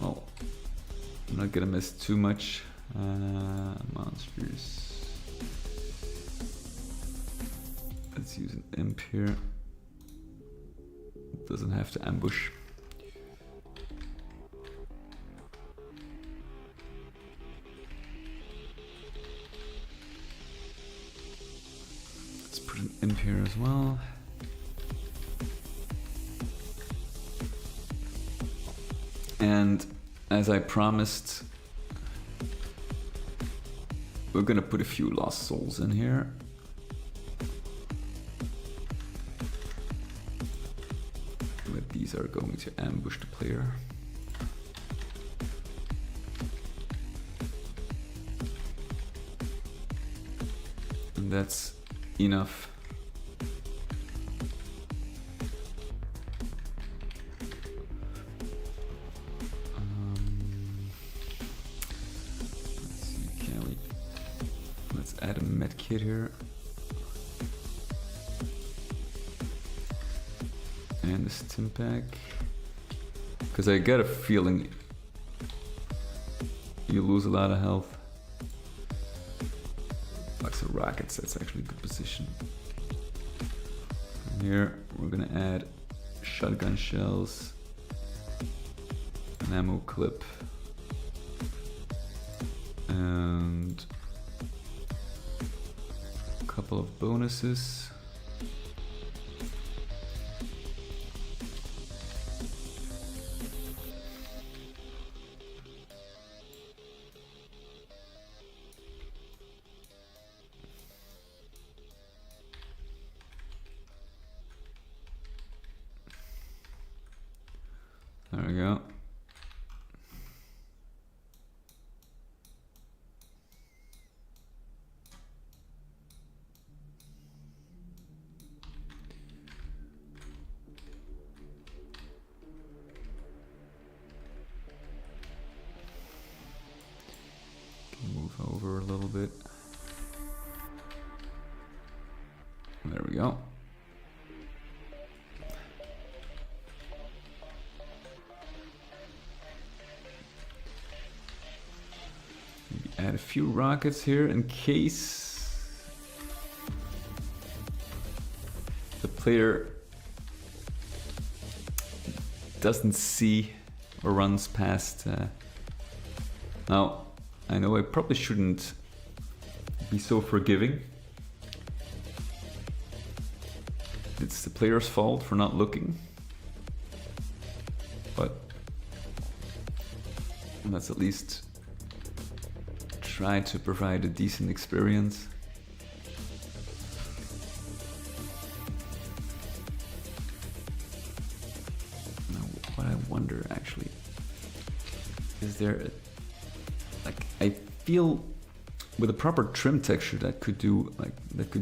Well, I'm not gonna miss too much. Monsters. Let's use an imp here. Doesn't have to ambush. Let's put an imp here as well. And as I promised, we're gonna put a few lost souls in here. But these are going to ambush the player. And that's enough. Let's see, let's add a med kit here. And the stim pack. Because I get a feeling you lose a lot of health. Box of rockets, that's actually a good position. From here, we're gonna add shotgun shells, an ammo clip, and a couple of bonuses. There we go. Move over a little bit. There we go. Add a few rockets here in case the player doesn't see or runs past. Now, I know I probably shouldn't be so forgiving. It's the player's fault for not looking, but let's at least try to provide a decent experience. Now, what I wonder actually, is there a, like, I feel with a proper trim texture that could do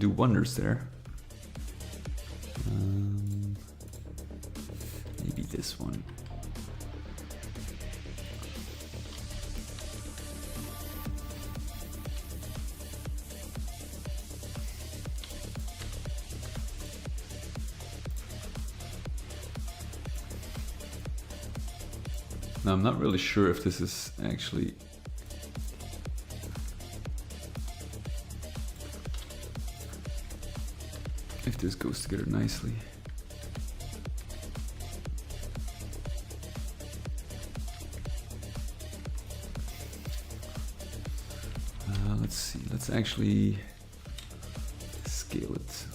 wonders there. Maybe this one. Now, I'm not really sure if this is actually if this goes together nicely. Let's see, let's actually scale it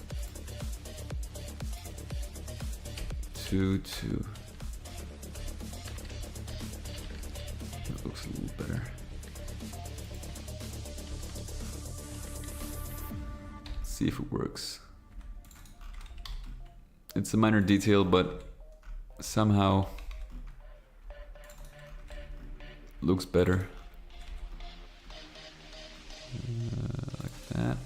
to 2. That looks a little better. Let's see if it works. It's a minor detail, but somehow looks better. Like that.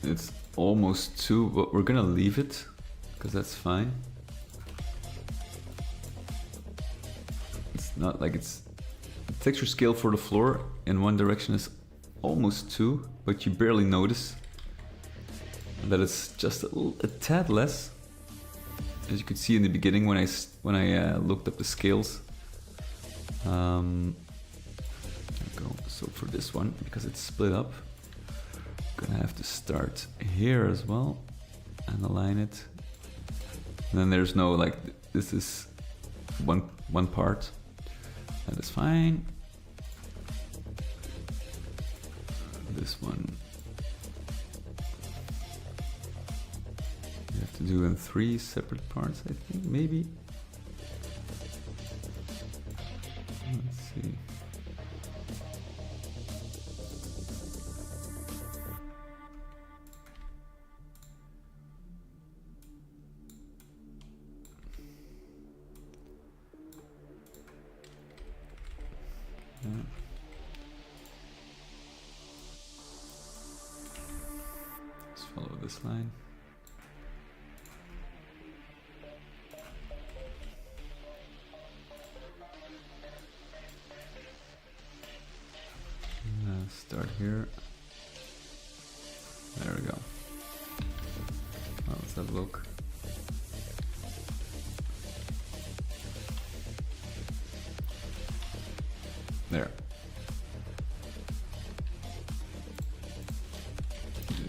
It's almost 2, but we're gonna leave it because that's fine. It's not like it's texture scale for the floor in one direction is almost 2, but you barely notice that it's just a tad less. As you could see in the beginning when I looked up the scales. There we go. So for this one, because it's split up, gonna have to start here as well and align it. And then there's no like, this is one part. That is fine. This one you have to do in 3 separate parts, I think, maybe. this line. Start here. There we go. Well, let's have a look. There.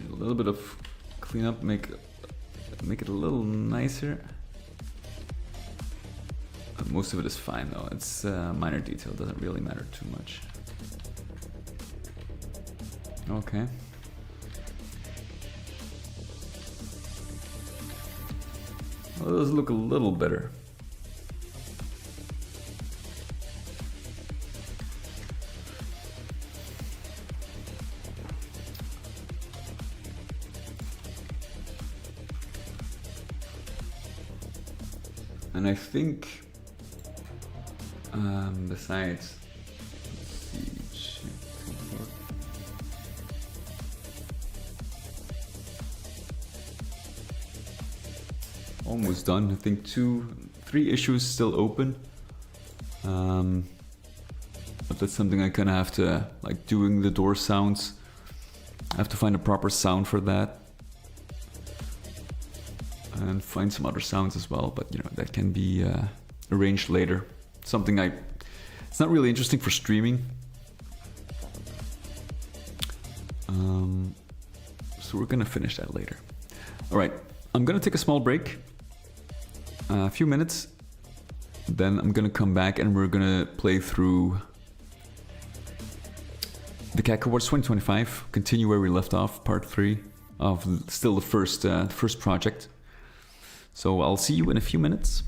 A little bit of cleanup, make it a little nicer. Most of it is fine though. It's minor detail, doesn't really matter too much. Okay. Well, those look a little better. And I think, besides, let's see, almost done. I think 3 issues still open. But that's something I kind of have to, like doing the door sounds, I have to find a proper sound for that. And find some other sounds as well, but you know, that can be arranged later. Something it's not really interesting for streaming. So we're gonna finish that later. All right, I'm gonna take a small break, a few minutes, then I'm gonna come back and we're gonna play through the Cacowards 2025, continue where we left off, part 3 of still the first project. So I'll see you in a few minutes.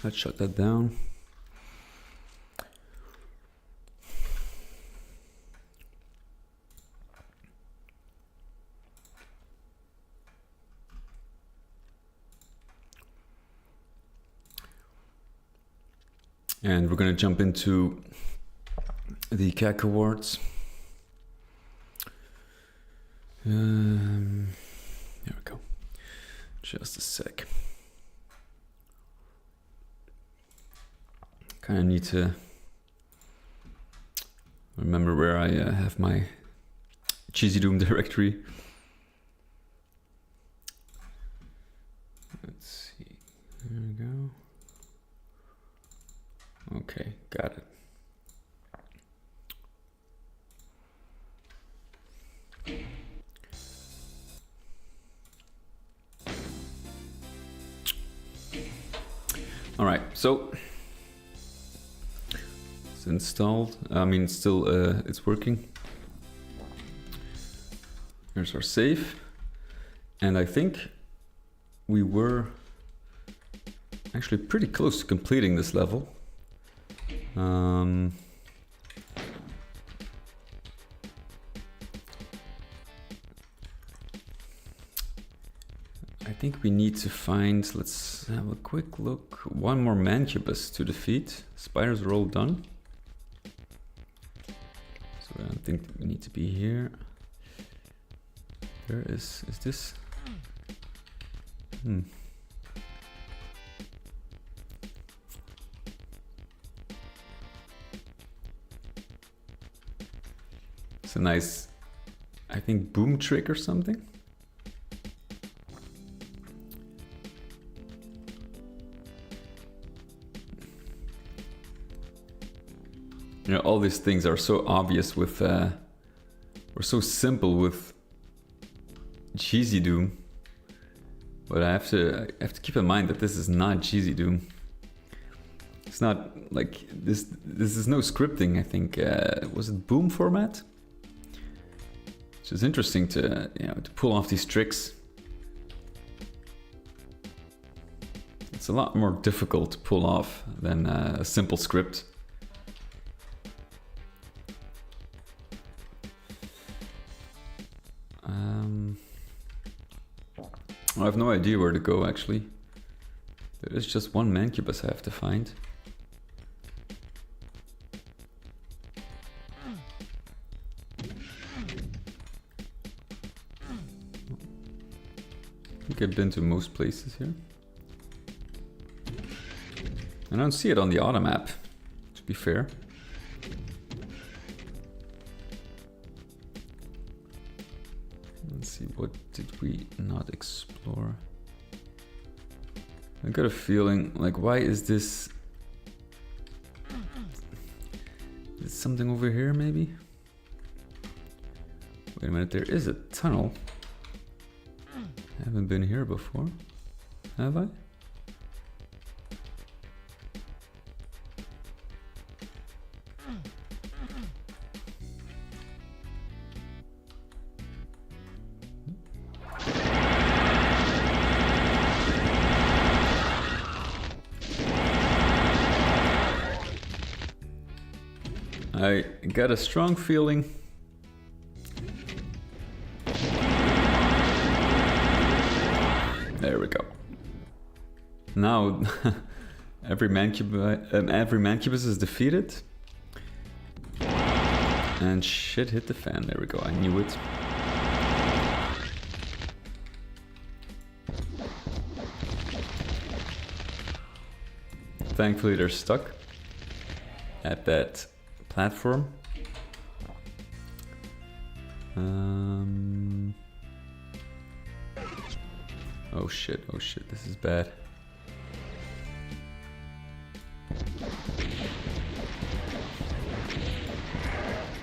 Let's shut that down. And we're gonna jump into the Cacowards. There we go. Just a sec. Kind of need to remember where I have my Cheesy Doom directory. Let's see. There we go. Okay, got it. All right, so it's installed. I mean, still it's working. Here's our save, and I think we were actually pretty close to completing this level. I think we need to find, let's have a quick look, one more Mancubus to defeat. Spiders are all done. So I don't think we need to be here. There is this? It's a nice, I think, boom trick or something. You know, all these things are so obvious with, or so simple with Cheesy Doom. But I have to keep in mind that this is not Cheesy Doom. It's not like this. This is no scripting. I think was it boom format? It's just interesting to to pull off these tricks. It's a lot more difficult to pull off than a simple script. I have no idea where to go actually. There is just one Mancubus I have to find. I think I've been to most places here. I don't see it on the auto map, to be fair. Let's see, what did we not explore? I got a feeling, like, why is this? Is something over here, maybe? Wait a minute, there is a tunnel. I haven't been here before, have I? I got a strong feeling there we go. Now every Mancubus is defeated and shit hit the fan. There we go, I knew it. Thankfully they're stuck at that platform. Oh shit, this is bad.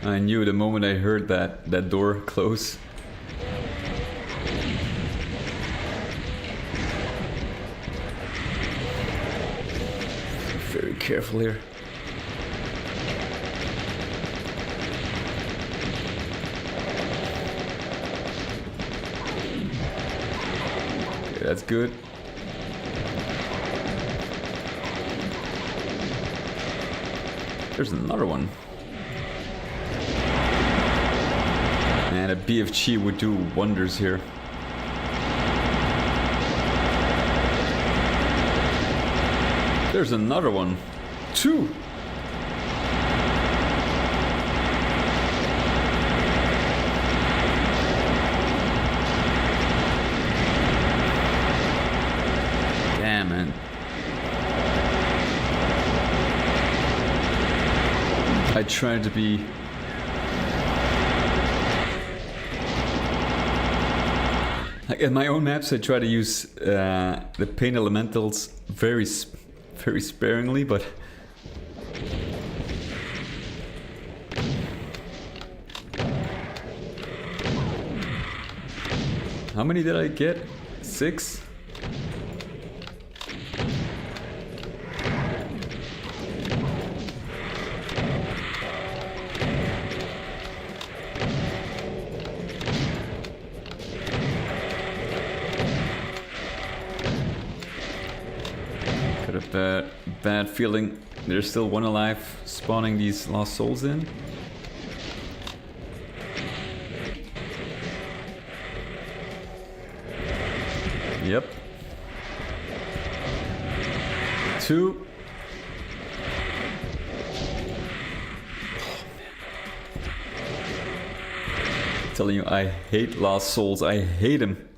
I knew the moment I heard that door close. Very careful here. Okay, that's good. There's another one. Man, a BFG would do wonders here. There's another one. 2! Damn, man. I tried to be... Like in my own maps, I try to use the paint elementals very sparingly, but... How many did I get? 6? Bad feeling there's still one alive spawning these lost souls in. Yep. 2. I'm telling you, I hate lost souls. I hate them.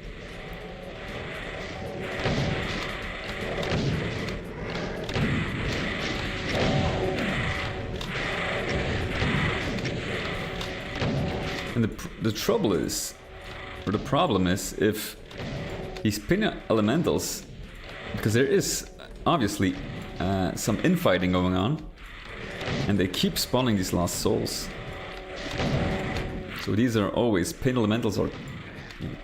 And the trouble is, or the problem is, if these pin elementals, because there is obviously some infighting going on, and they keep spawning these lost souls. So these are always, pin elementals are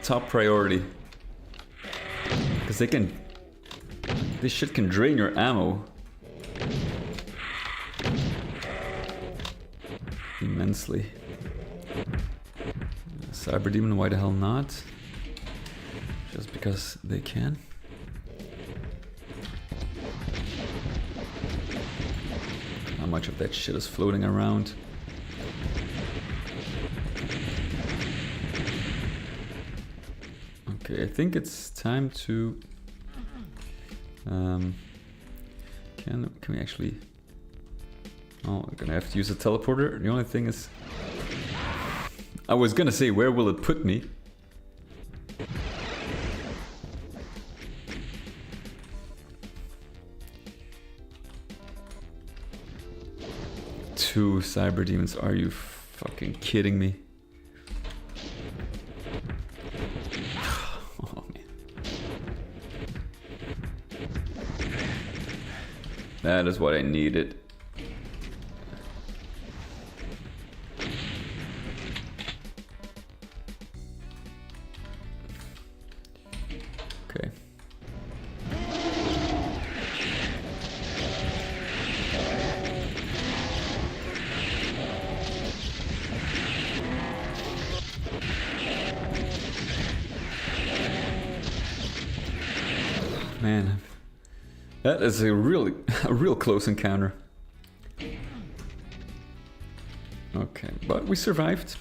top priority. Because this shit can drain your ammo. Immensely. Cyber Demon, why the hell not? Just because they can. How much of that shit is floating around? Okay, I think it's time to... can we actually... Oh, I'm gonna have to use a teleporter. The only thing is... I was gonna say, where will it put me? Two cyber demons, are you fucking kidding me? Oh man. That is what I needed. Okay. Man, that is a real close encounter. Okay, but we survived.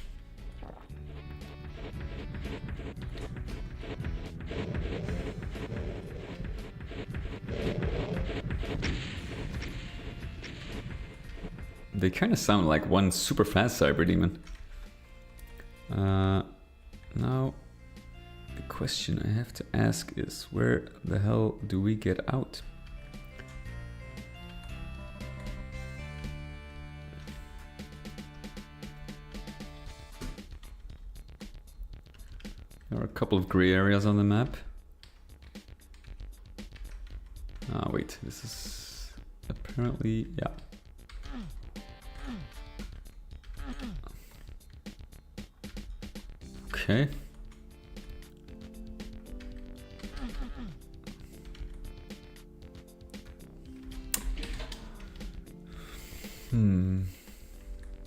They kind of sound like one super fast cyber demon. Now, the question I have to ask is, where the hell do we get out? There are a couple of gray areas on the map. Ah, wait, this is apparently, yeah. Okay.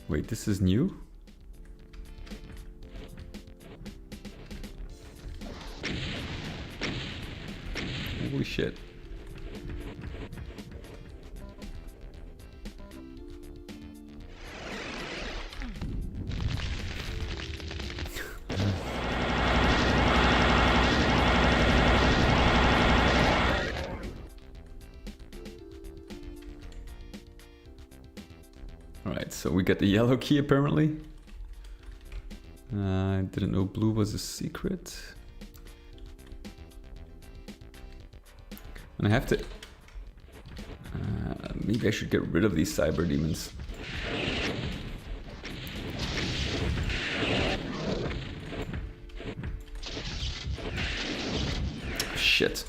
Wait, this is new? Holy shit. Alright, so we got the yellow key apparently. I didn't know blue was a secret. And I have to... maybe I should get rid of these cyber demons. Shit.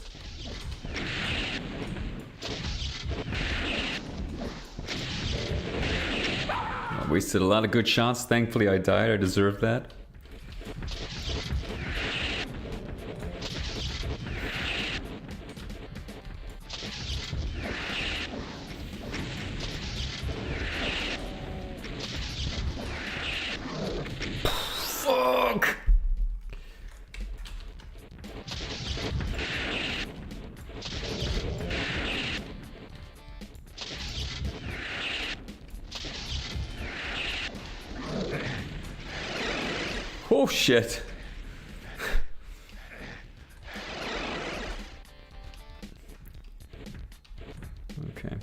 I wasted a lot of good shots. Thankfully I died. I deserved that. Fuck! Oh shit. Okay.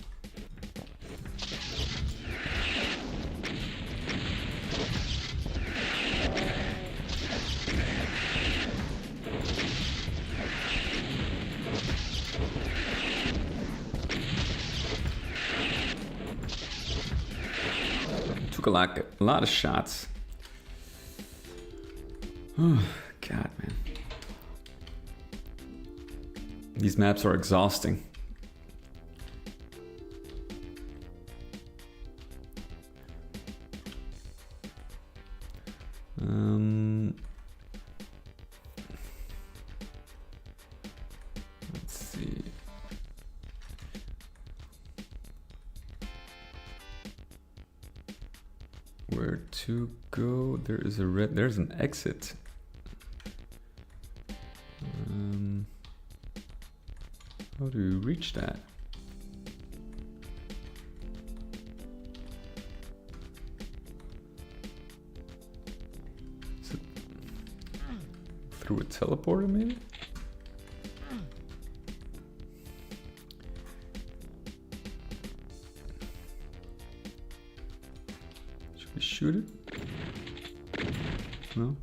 Took a lot of shots. Oh, God, man. These maps are exhausting. Let's see. Where to go? There is a red. There's an exit. How do we reach that? Is it through a teleporter, maybe? Should we shoot it? No?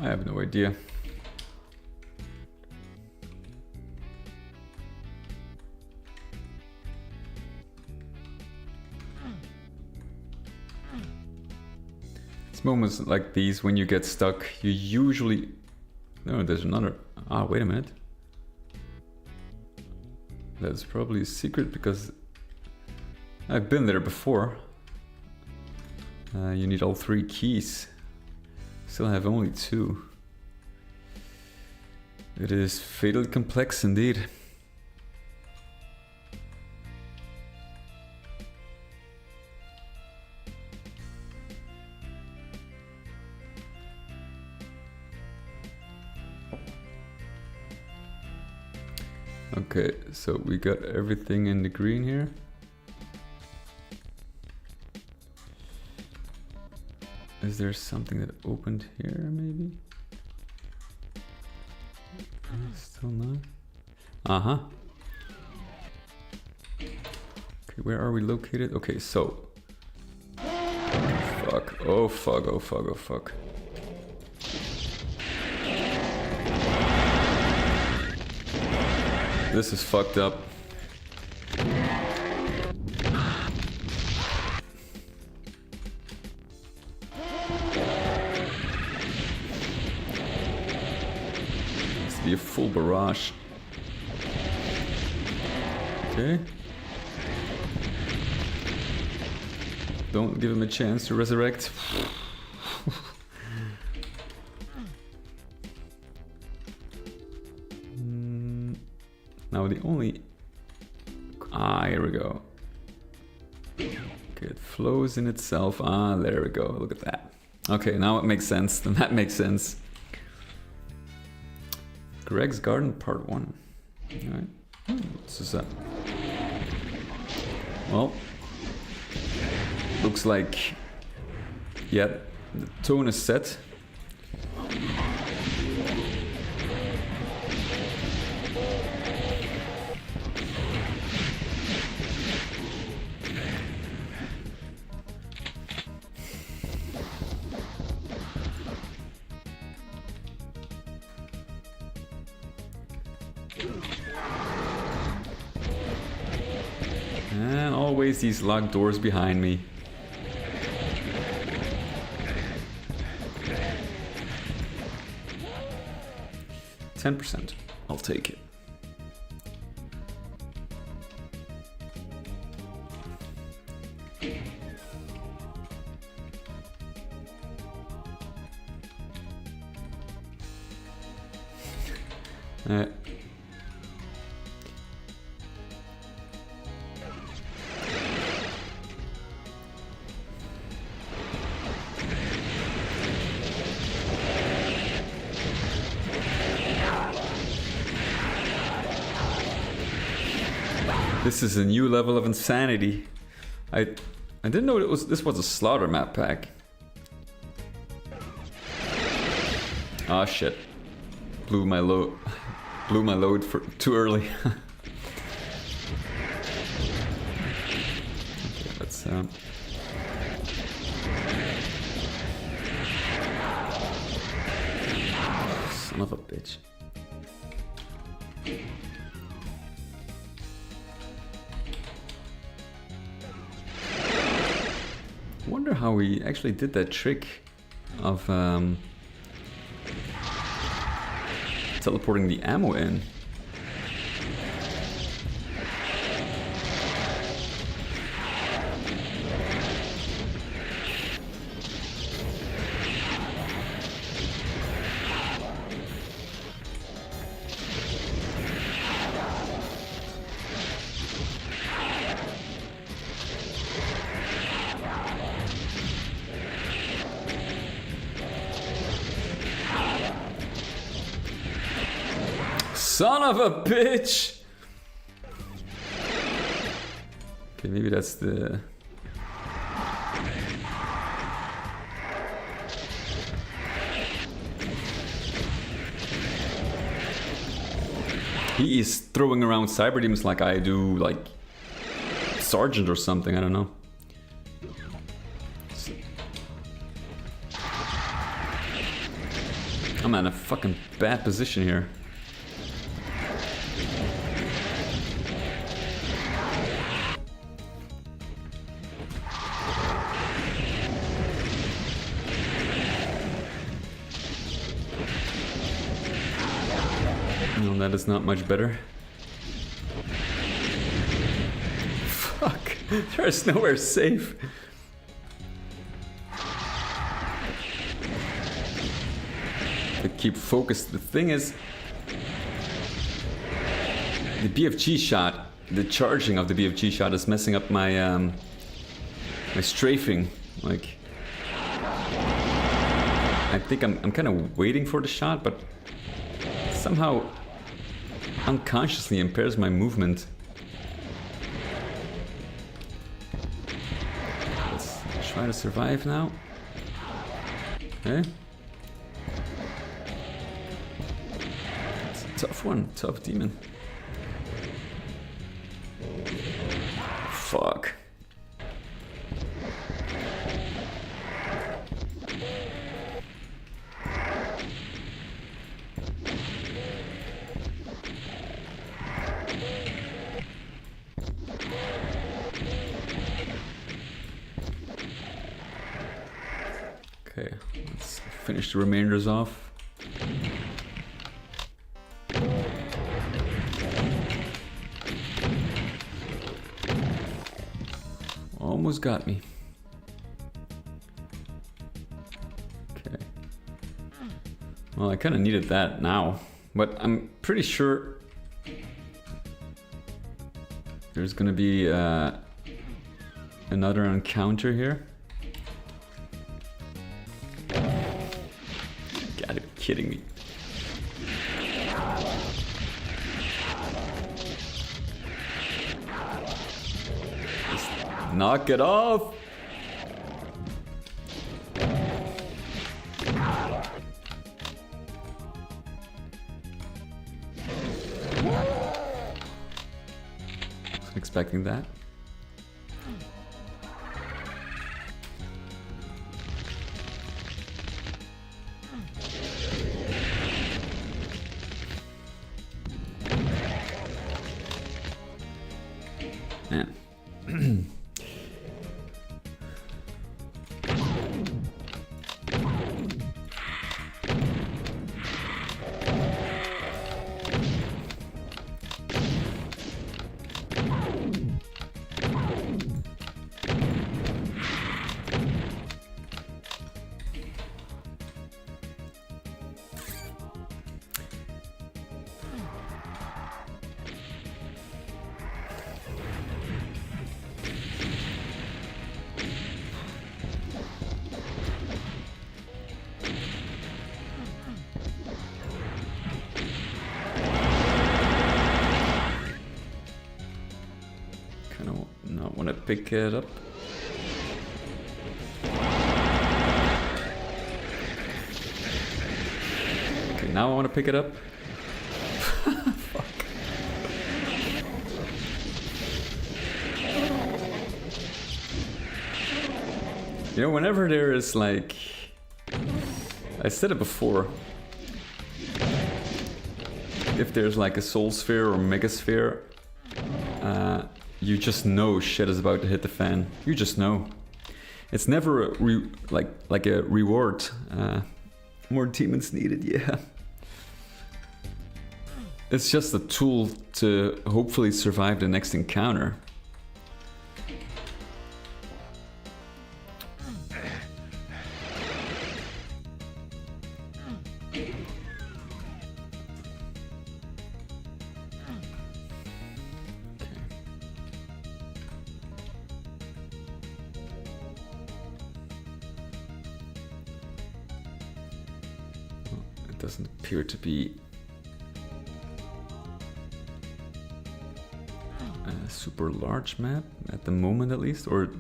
I have no idea. It's moments like these when you get stuck, you usually... No, there's another... Ah, wait a minute. That's probably a secret because I've been there before. You need all 3 keys. Still have only 2. It is fatally complex indeed. Okay, so we got everything in the green here. Is there something that opened here, maybe? Still not. Uh-huh. Okay, where are we located? Okay, so... Fuck. Oh, fuck. Oh, fuck. Oh, fuck. This is fucked up. Be a full barrage. Okay. Don't give him a chance to resurrect. Now the only... Ah, here we go. Okay, it flows in itself. Ah, there we go. Look at that. Okay, now it makes sense. Then that makes sense. Greg's Garden Part 1. Alright. What's this up? Well, looks like, yeah, the tone is set. And always these locked doors behind me. %. I'll take it. This is a new level of insanity. I didn't know this was a slaughter map pack. Ah shit. Blew my load for too early. Okay, let's son of a bitch. Wonder how we actually did that trick of teleporting the ammo in. Son of a bitch! Okay, maybe that's the... He is throwing around cyber demons like I do, like Sergeant or something, I don't know. I'm in a fucking bad position here. No, that is not much better. Fuck, there's nowhere safe. To keep focused. The thing is, the BFG shot, the charging of the BFG shot is messing up my my strafing. Like, I think I'm kind of waiting for the shot, but somehow unconsciously impairs my movement. Let's try to survive now. Okay. It's a tough one, tough demon. Fuck. Okay, let's finish the remainders off. Almost got me. Okay. Well, I kind of needed that now, but I'm pretty sure there's gonna be another encounter here. Gotta be kidding me. Knock it off! Wasn't expecting that. Man. Not want to pick it up. Okay, now I want to pick it up. Fuck. You know, whenever there is like... I said it before. If there's like a soul sphere or mega sphere, you just know shit is about to hit the fan. You just know. It's never a like a reward. More demons needed, yeah. It's just a tool to hopefully survive the next encounter. Doesn't appear to be a super large map at the moment, at least, or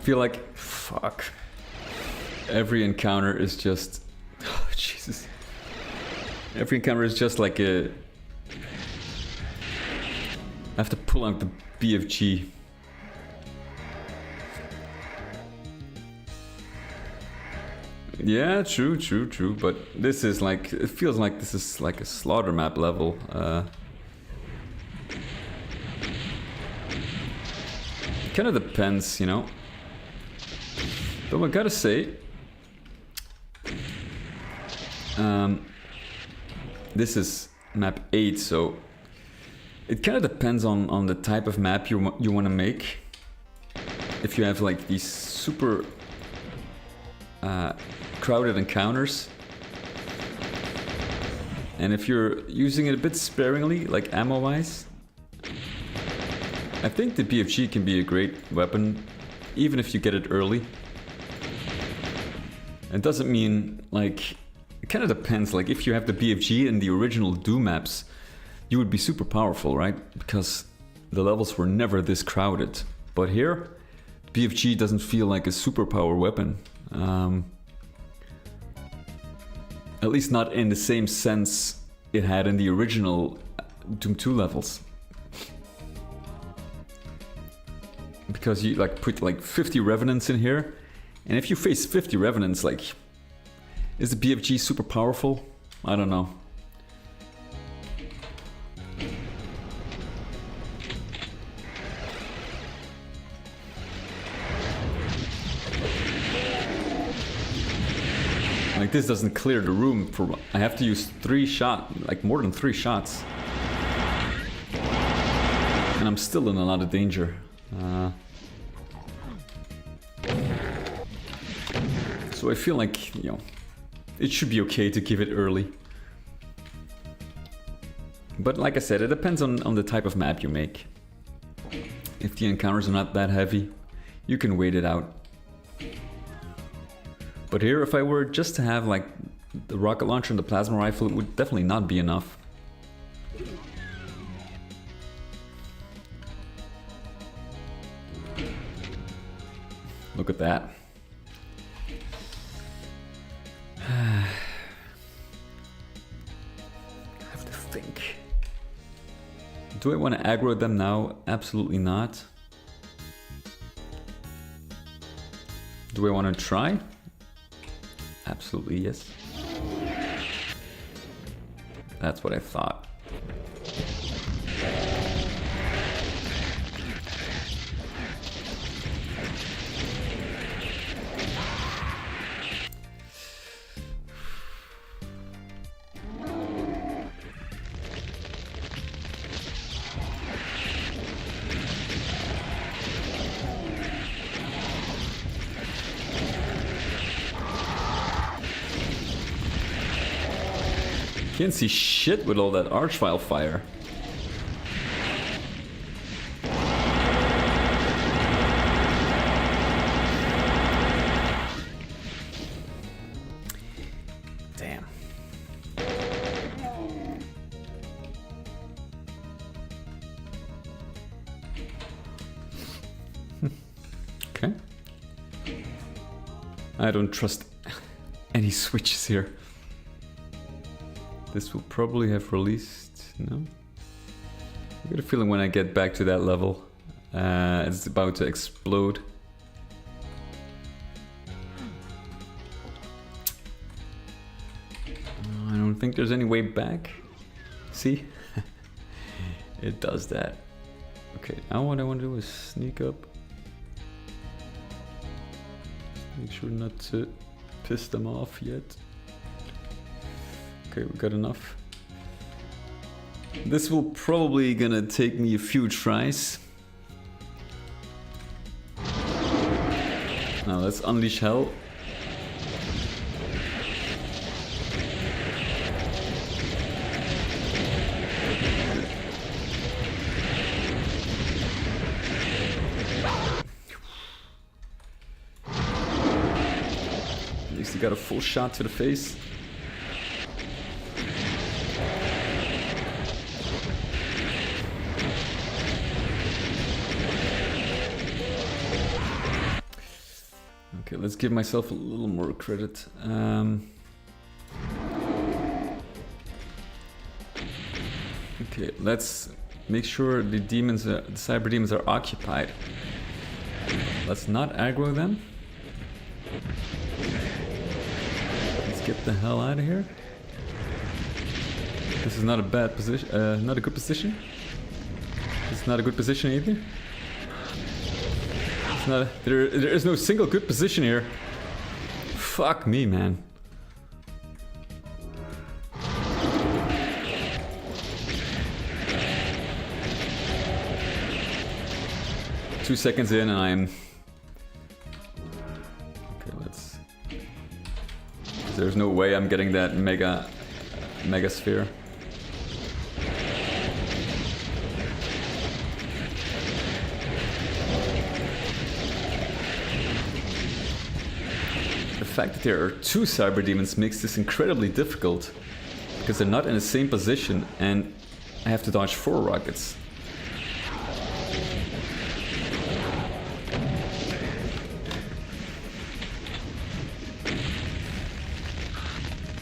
feel like, fuck, every encounter is just, oh, Jesus, every encounter is just like a, I have to pull out the BFG. Yeah, true, but this is like, it feels like this is like a slaughter map level. Kind of depends, you know. Though I gotta say, this is map 8, so it kind of depends on the type of map you want to make. If you have like these super crowded encounters, and if you're using it a bit sparingly, like ammo-wise, I think the BFG can be a great weapon, even if you get it early. It doesn't mean, like, it kind of depends, like if you have the BFG in the original Doom maps, you would be super powerful, right? Because the levels were never this crowded. But here, BFG doesn't feel like a superpower weapon. At least not in the same sense it had in the original Doom 2 levels. Because you like put like 50 Revenants in here, and if you face 50 Revenants, like, is the BFG super powerful? I don't know. Like, this doesn't clear the room for, I have to use 3 shots, like more than 3 shots. And I'm still in a lot of danger. So I feel like, you know, it should be okay to give it early. But like I said, it depends on the type of map you make. If the encounters are not that heavy, you can wait it out. But here, if I were just to have like the rocket launcher and the plasma rifle, it would definitely not be enough. Look at that. I have to think. Do I want to aggro them now? Absolutely not. Do I want to try? Absolutely yes. That's what I thought. Can't see shit with all that archvile fire. Damn. Okay. I don't trust any switches here. This will probably have released, no? I get a feeling when I get back to that level, it's about to explode. I don't think there's any way back. See? It does that. Okay, now what I want to do is sneak up. Make sure not to piss them off yet. Okay, we got enough. This will probably gonna take me a few tries. Now let's unleash hell. At least he got a full shot to the face. Let's give myself a little more credit. Okay, let's make sure the demons, the cyber demons, are occupied. Let's not aggro them. Let's get the hell out of here. This is not a bad position. Not a good position. It's not a good position either. There is no single good position here. Fuck me, man. Two seconds in and I'm... Okay, let's... There's no way I'm getting that mega sphere. The fact that there are two cyber demons makes this incredibly difficult, because they're not in the same position and I have to dodge 4 rockets.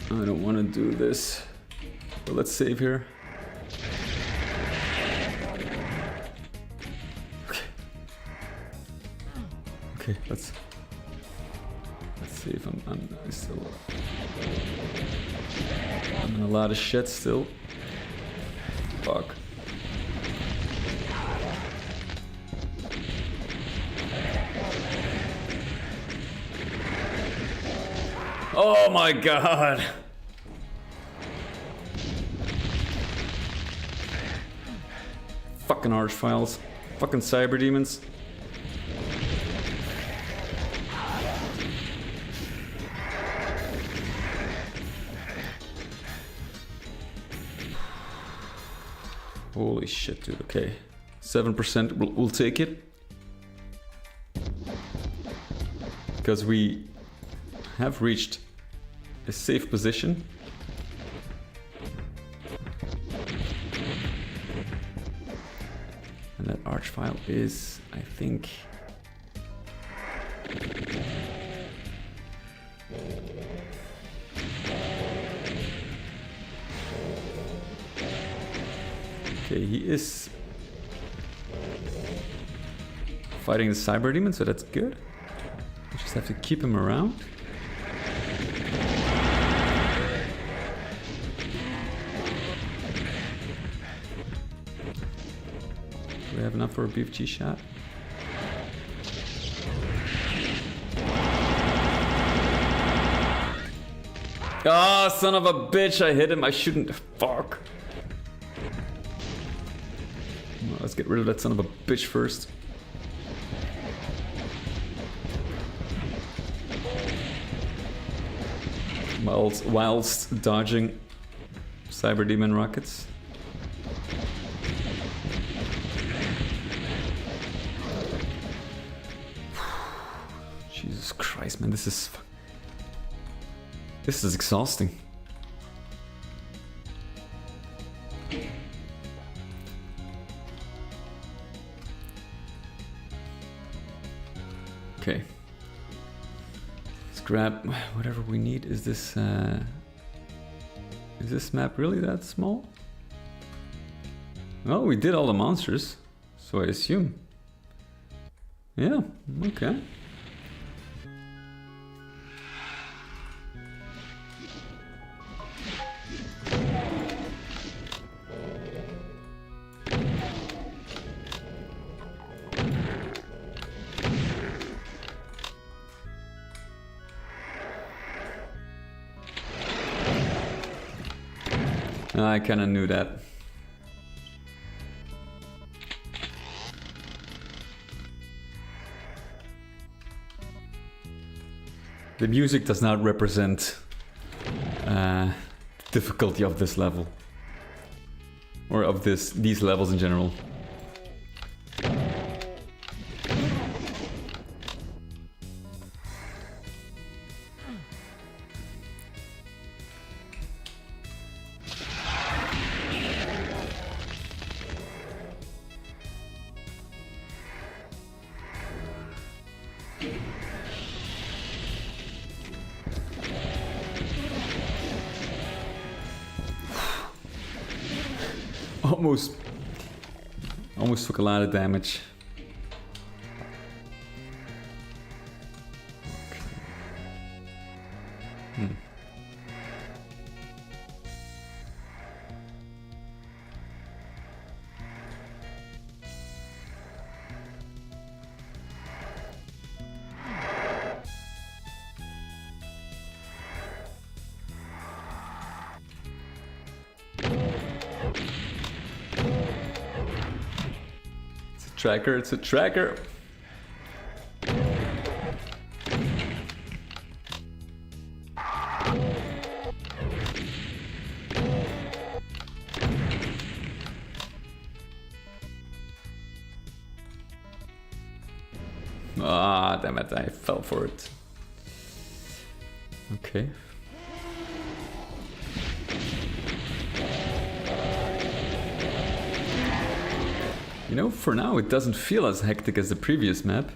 I don't want to do this, but let's save here. Okay, let's see if I'm still... I'm in a lot of shit still. Fuck. Oh my god! Fucking archfiles. Fucking cyber demons. Holy shit, dude. Okay. 7%, we'll take it. Because we have reached a safe position. And that arch file is, I think... Okay, he is fighting the cyber demon, so that's good. We just have to keep him around. Do we have enough for a BFG shot? Ah, oh, son of a bitch, I hit him. I shouldn't. Fuck. Well, let's get rid of that son of a bitch first. Whilst dodging cyber demon rockets. Jesus Christ, man, this is exhausting. Okay. Let's grab whatever we need. Is this map really that small? Well, we did all the monsters, so I assume. Yeah, okay. I kinda knew that. The music does not represent difficulty of this level. Or of these levels in general. Almost took a lot of damage. Okay. Tracker, it's a tracker. Ah, damn it, I fell for it. Okay. You know, for now it doesn't feel as hectic as the previous map.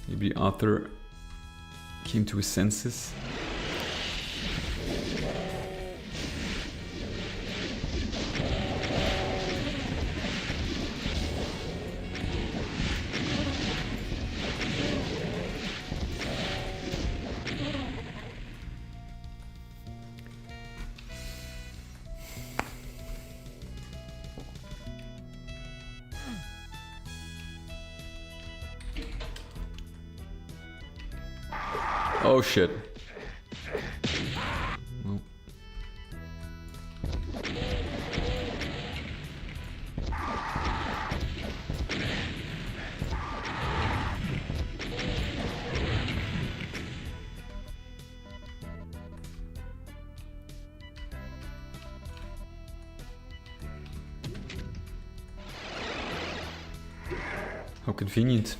Maybe Arthur came to his senses. Oh shit. Well. How convenient.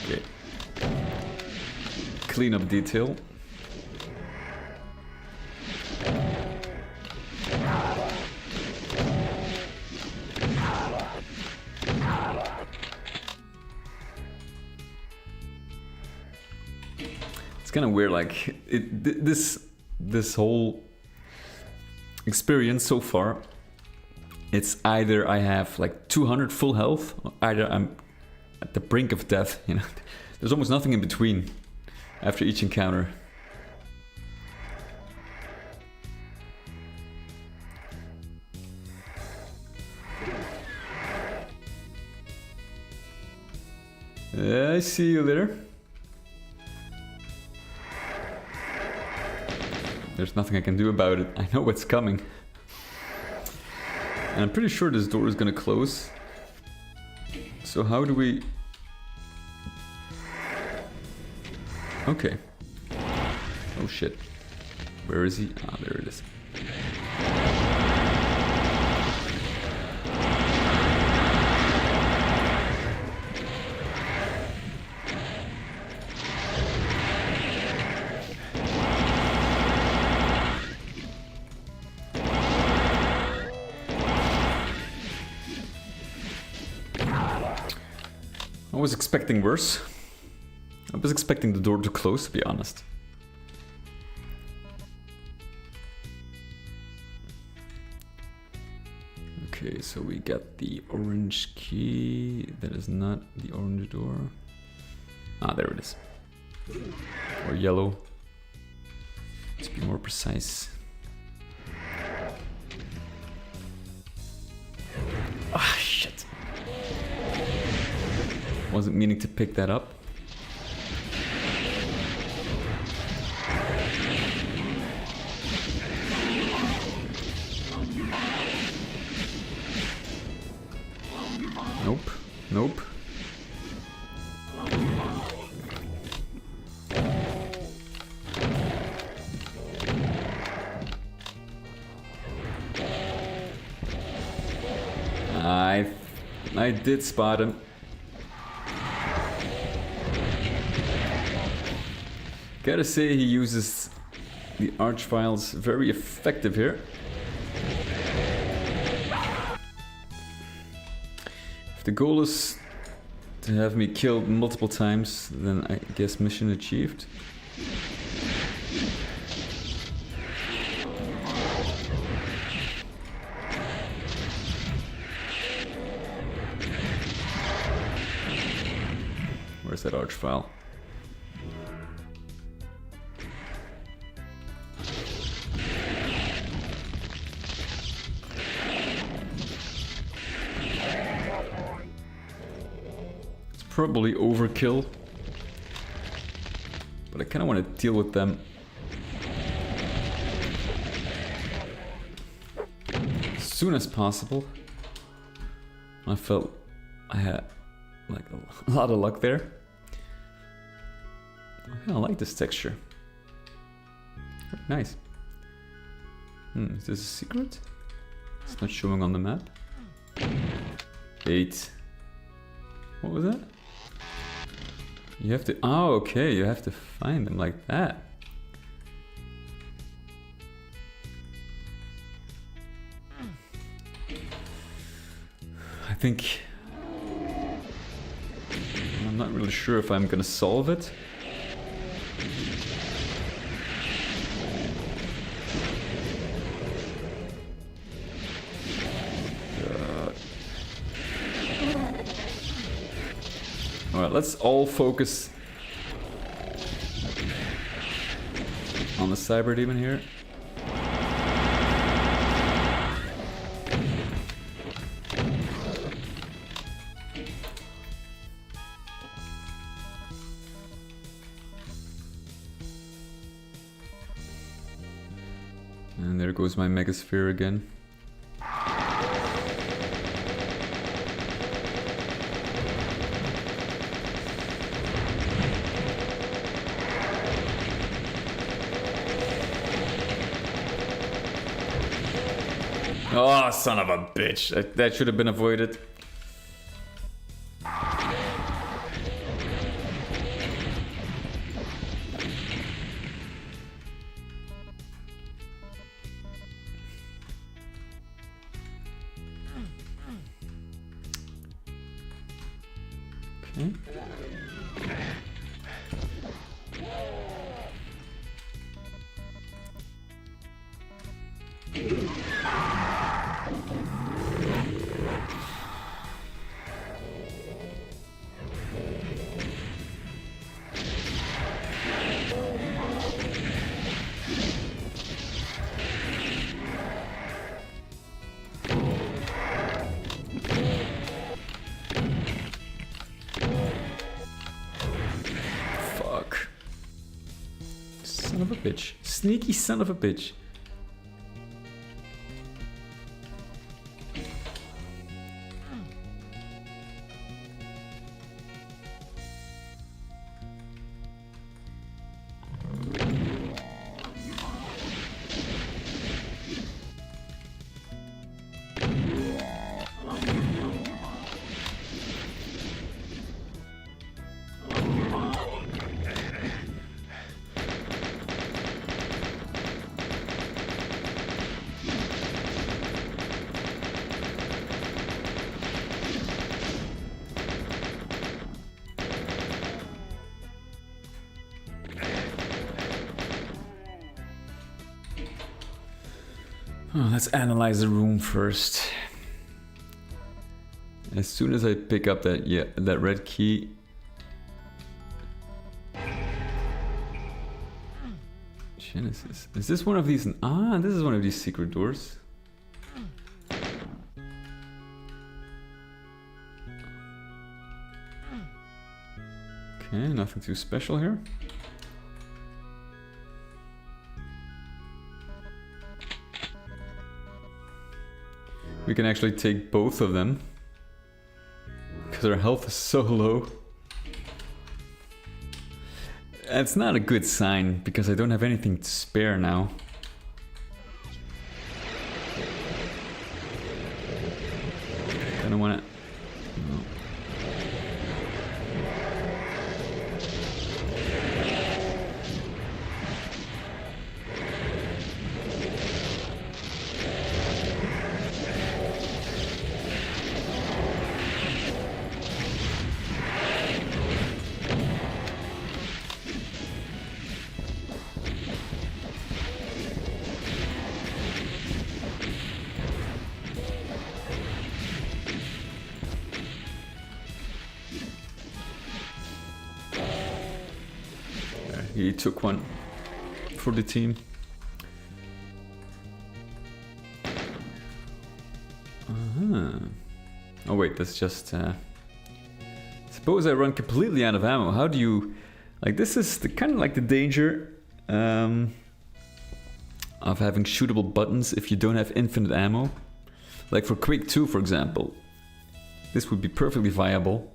Okay. Clean up detail. Kind of weird, like this whole experience so far, it's either I have like 200 full health, or either I'm at the brink of death, you know. There's almost nothing in between after each encounter. I see you there. There's nothing I can do about it. I know what's coming. And I'm pretty sure this door is gonna close. So how do we... Okay. Oh shit. Where is he? Ah, there it is. I was expecting worse. I was expecting the door to close, to be honest. Okay, so we got the orange key. That is not the orange door. Ah, there it is. Or yellow. Let's be more precise. Ah, shit. Wasn't meaning to pick that up. Nope. Nope. I did spot him. Gotta say he uses the archviles very effective here. If the goal is to have me killed multiple times, then I guess mission achieved. Where's that archvile? Probably overkill, but I kind of want to deal with them as soon as possible. I felt I had like a lot of luck there. I like this texture. Very nice. Is this a secret? It's not showing on the map. 8. What was that? You have to... Oh, okay, you have to find them like that. I think... I'm not really sure if I'm gonna solve it. Alright, let's all focus on the cyber demon here. And there goes my megasphere again. Oh, son of a bitch. That should have been avoided. Okay. Fuck. Son of a bitch. Sneaky son of a bitch. Oh, let's analyze the room first. As soon as I pick up that red key. Genesis. Is this one of these? Ah, this is one of these secret doors. Okay, nothing too special here. We can actually take both of them because our health is so low. It's not a good sign because I don't have anything to spare now. I don't want to. No. He took one for the team. Oh wait, that's just... Suppose I run completely out of ammo. How do you... Like, this is kind of like the danger of having shootable buttons if you don't have infinite ammo. Like for Quake 2, for example. This would be perfectly viable.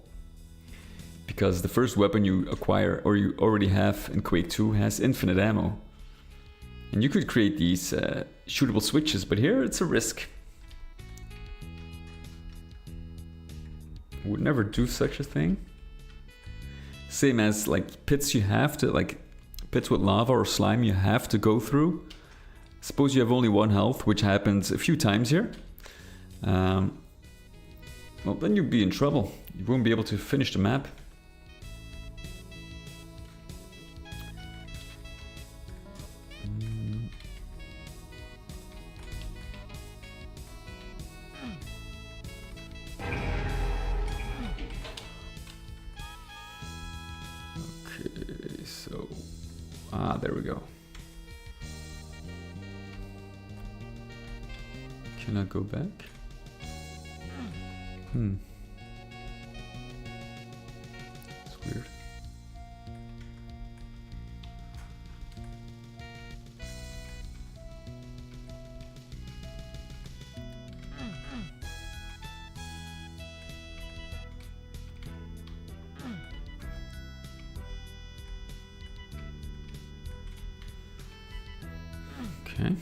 Because the first weapon you acquire, or you already have in Quake 2, has infinite ammo. And you could create these shootable switches, but here it's a risk. I would never do such a thing. Same as like pits you have to, like pits with lava or slime you have to go through. Suppose you have only one health, which happens a few times here. Well, then you'd be in trouble. You won't be able to finish the map. Okay, so... there we go. Can I go back? It's weird. Okay.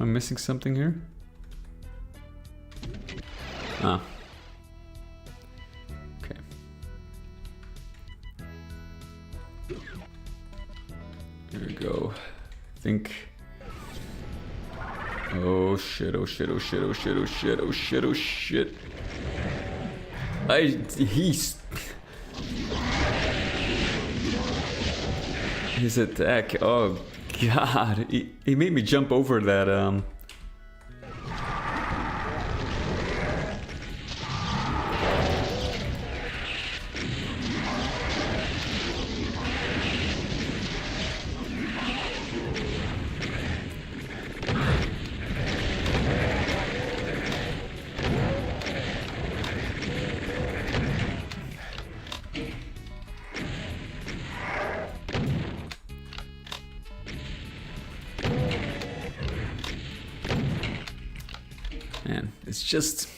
I missing something here? Ah. Okay. There we go. I think... Oh shit, oh shit, oh shit, oh shit, oh shit, oh shit, oh shit. He's... His attack, oh god. He made me jump over that, Man, it's just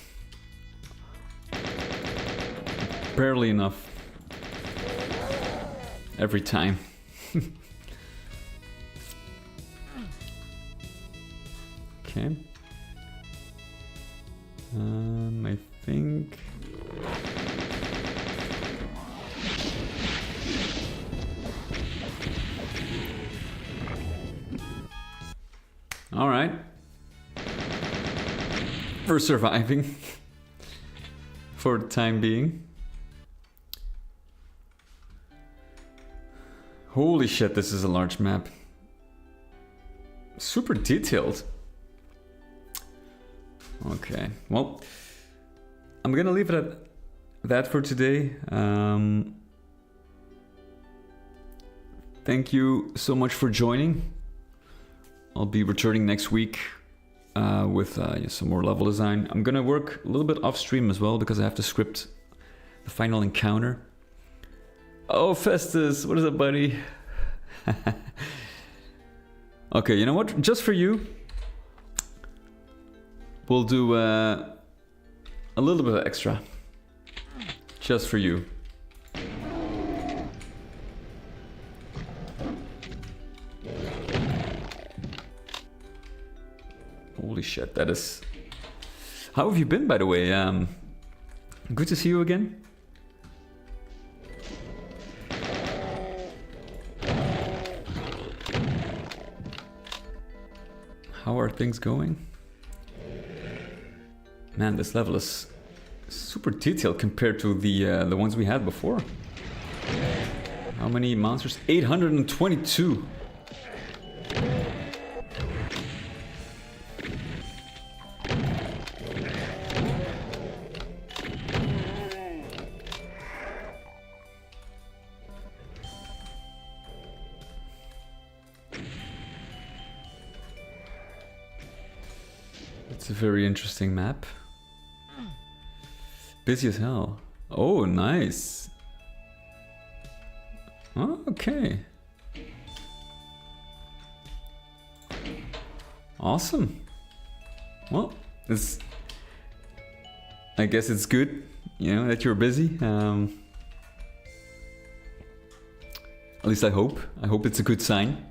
barely enough every time. Okay. I think. All right. For surviving for the time being. Holy shit, this is a large map. Super detailed. Okay, well, I'm gonna leave it at that for today. Thank you so much for joining. I'll be returning next week with some more level design. I'm gonna work a little bit off stream as well because I have to script the final encounter. Oh, Festus, what is up, buddy? Okay, you know what? Just for you, we'll do a little bit of extra. Just for you. Holy shit, that is... How have you been, by the way? Good to see you again. How are things going? Man, this level is super detailed compared to the ones we had before. How many monsters? 822. It's a very interesting map. Busy as hell. Oh, nice. Oh, okay. Awesome. Well, it's... I guess it's good, you know, that you're busy. At least I hope. I hope it's a good sign.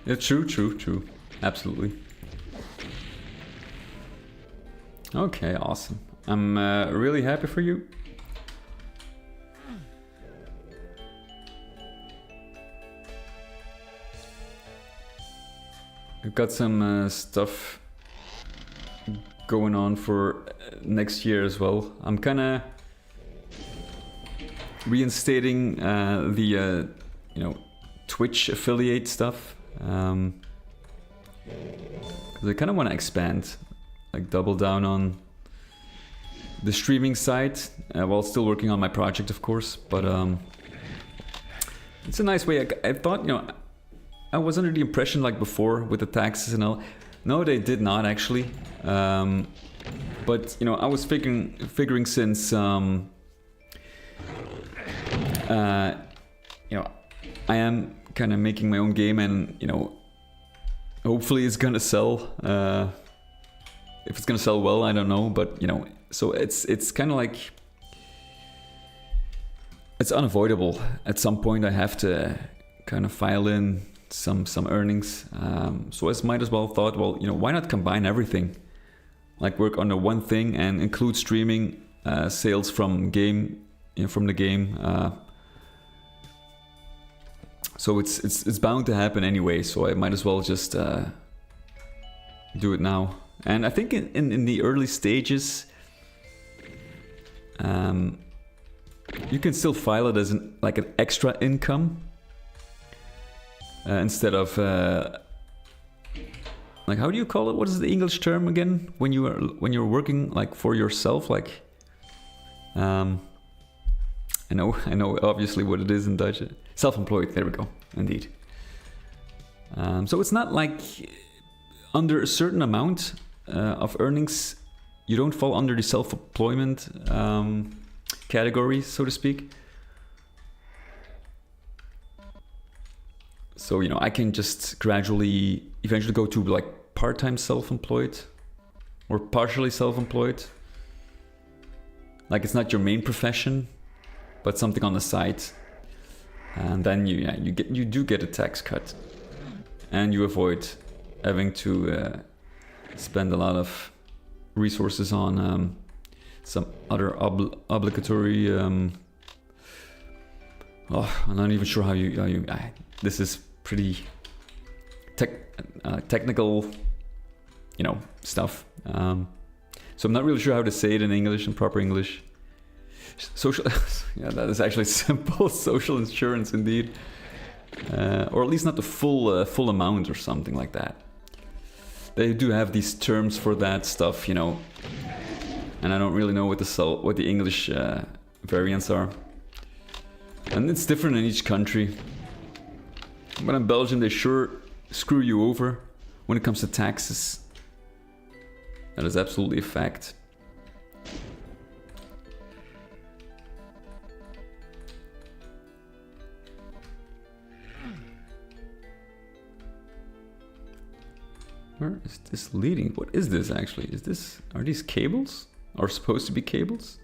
Yeah, true. Absolutely. Okay, awesome. I'm really happy for you. We've got some stuff going on for next year as well. I'm kind of reinstating the Twitch affiliate stuff. Because I kind of want to expand, like double down on the streaming side while still working on my project, of course. But it's a nice way. I thought, I was under the impression like before with the taxes and all. No, they did not actually. But you know, I was figuring since you know, I am kind of making my own game, and you know, hopefully it's gonna sell. If it's gonna sell well, I don't know, but you know, so it's kind of like it's unavoidable. At some point, I have to kind of file in some earnings. So I might as well thought, well, you know, why not combine everything? Like work on the one thing and include streaming, sales from game, you know, from the game. So it's bound to happen anyway. So I might as well just do it now. And I think in the early stages, you can still file it as an extra income instead of like, how do you call it? What is the English term again? When you're working like for yourself, like I know obviously what it is in Dutch. Self-employed. There we go. Indeed. So it's not like under a certain amount of earnings, you don't fall under the self-employment category, so to speak. So, you know, I can just eventually go to like part-time self-employed or partially self-employed. Like it's not your main profession, but something on the side. And then you do get a tax cut, and you avoid having to spend a lot of resources on some other obligatory. I'm not even sure how you. This is pretty technical, you know, stuff. So I'm not really sure how to say it in English, in proper English. Social, yeah, that is actually simple. Social insurance, indeed, or at least not the full amount or something like that. They do have these terms for that stuff, you know, and I don't really know what the English variants are, and it's different in each country. But in Belgium, they sure screw you over when it comes to taxes. That is absolutely a fact. Where is this leading? What is this actually? Are these cables? Are supposed to be cables?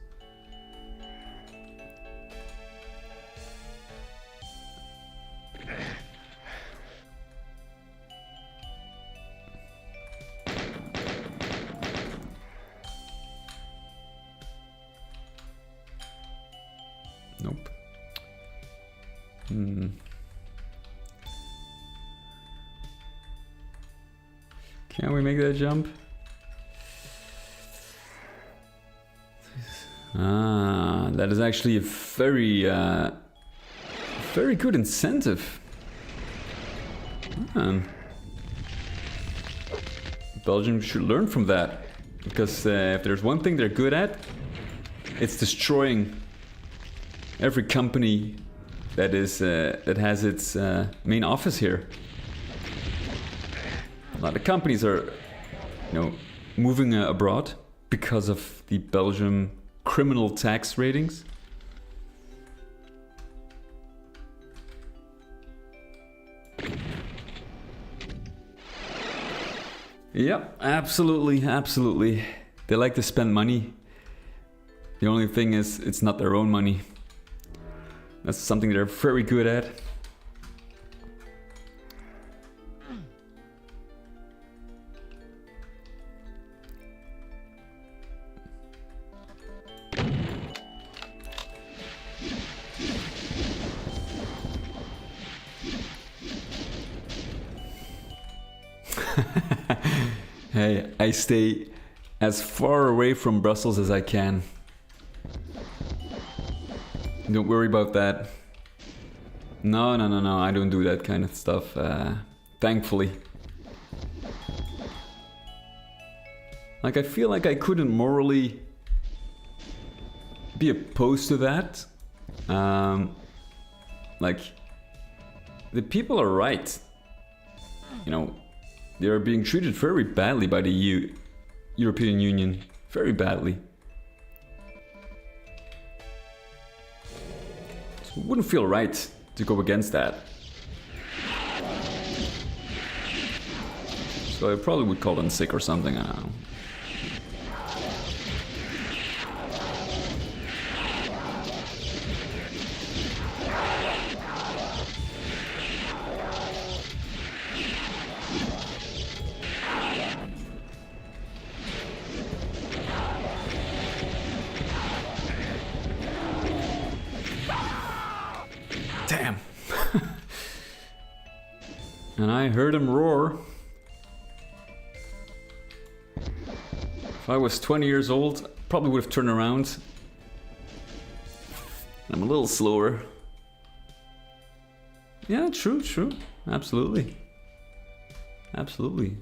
Nope. Can we make that jump? That is actually a very good incentive. Belgium should learn from that, because if there's one thing they're good at, it's destroying every company that has its main office here. A lot of companies are, you know, moving abroad because of the Belgium criminal tax ratings. Yep, absolutely. They like to spend money. The only thing is, it's not their own money. That's something they're very good at. Hey, I stay as far away from Brussels as I can. Don't worry about that. No, I don't do that kind of stuff, thankfully. Like, I feel like I couldn't morally be opposed to that. Like, the people are right. you know, they are being treated very badly by the European Union. Very badly. So it wouldn't feel right to go against that. So I probably would call them sick or something, I don't know. Damn. And I heard him roar. If I was 20 years old, probably would have turned around. I'm a little slower. Yeah, true. Absolutely. Absolutely.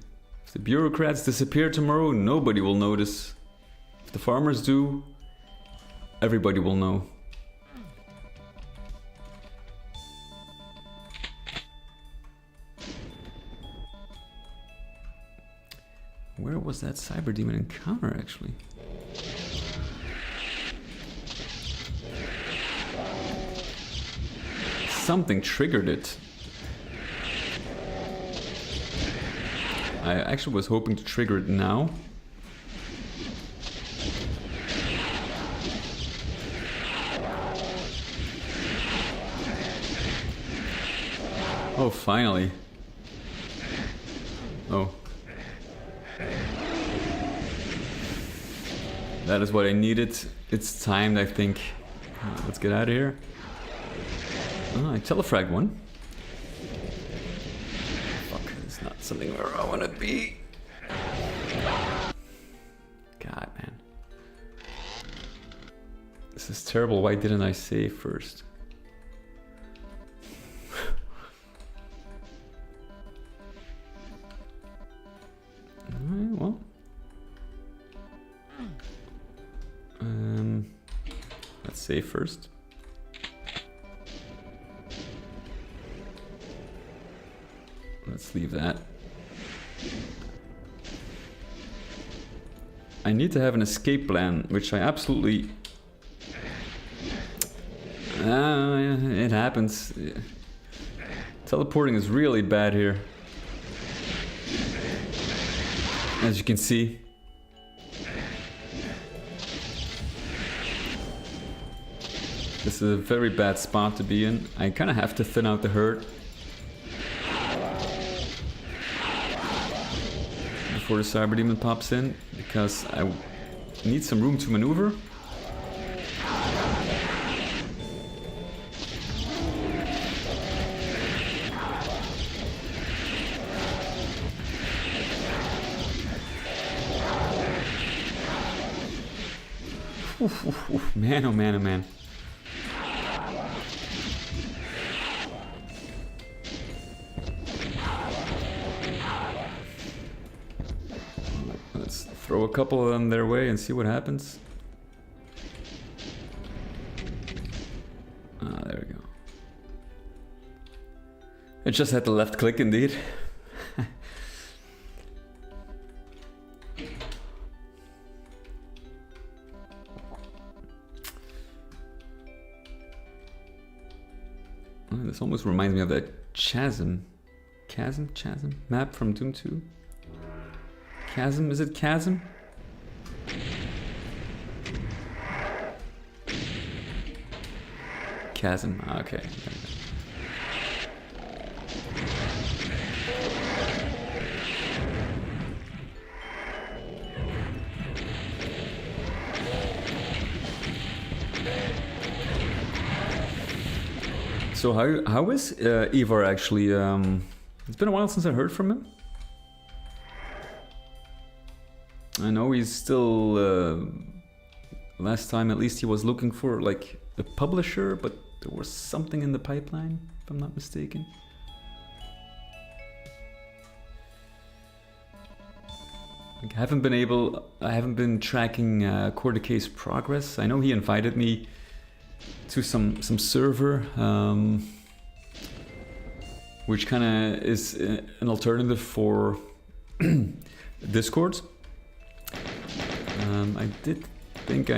If the bureaucrats disappear tomorrow, nobody will notice. If the farmers do, everybody will know. Where was that cyber demon encounter, actually? Something triggered it. I actually was hoping to trigger it now. Oh, finally. Oh. That is what I needed. It's timed, I think. Let's get out of here. Oh, I telefragged one. Fuck, it's not something where I want to be. God, man. This is terrible. Why didn't I save first? Alright, well. Let's save first. Let's leave that. I need to have an escape plan, which I absolutely... it happens. Teleporting is really bad here. As you can see. This is a very bad spot to be in. I kind of have to thin out the herd before the cyber demon pops in, because I need some room to maneuver. Oof, man, oh man, oh man. Let's throw a couple of them their way and see what happens. Ah, there we go. I just had the left click indeed. This almost reminds me of that chasm map from Doom 2. Chasm, is it chasm? Chasm, okay. So how is Ivar actually? It's been a while since I heard from him. I know he's still. Last time, at least, he was looking for like a publisher, but there was something in the pipeline, if I'm not mistaken. Like, I haven't been tracking Court Case progress. I know he invited me to some server. which kind of is an alternative for Discord. I did think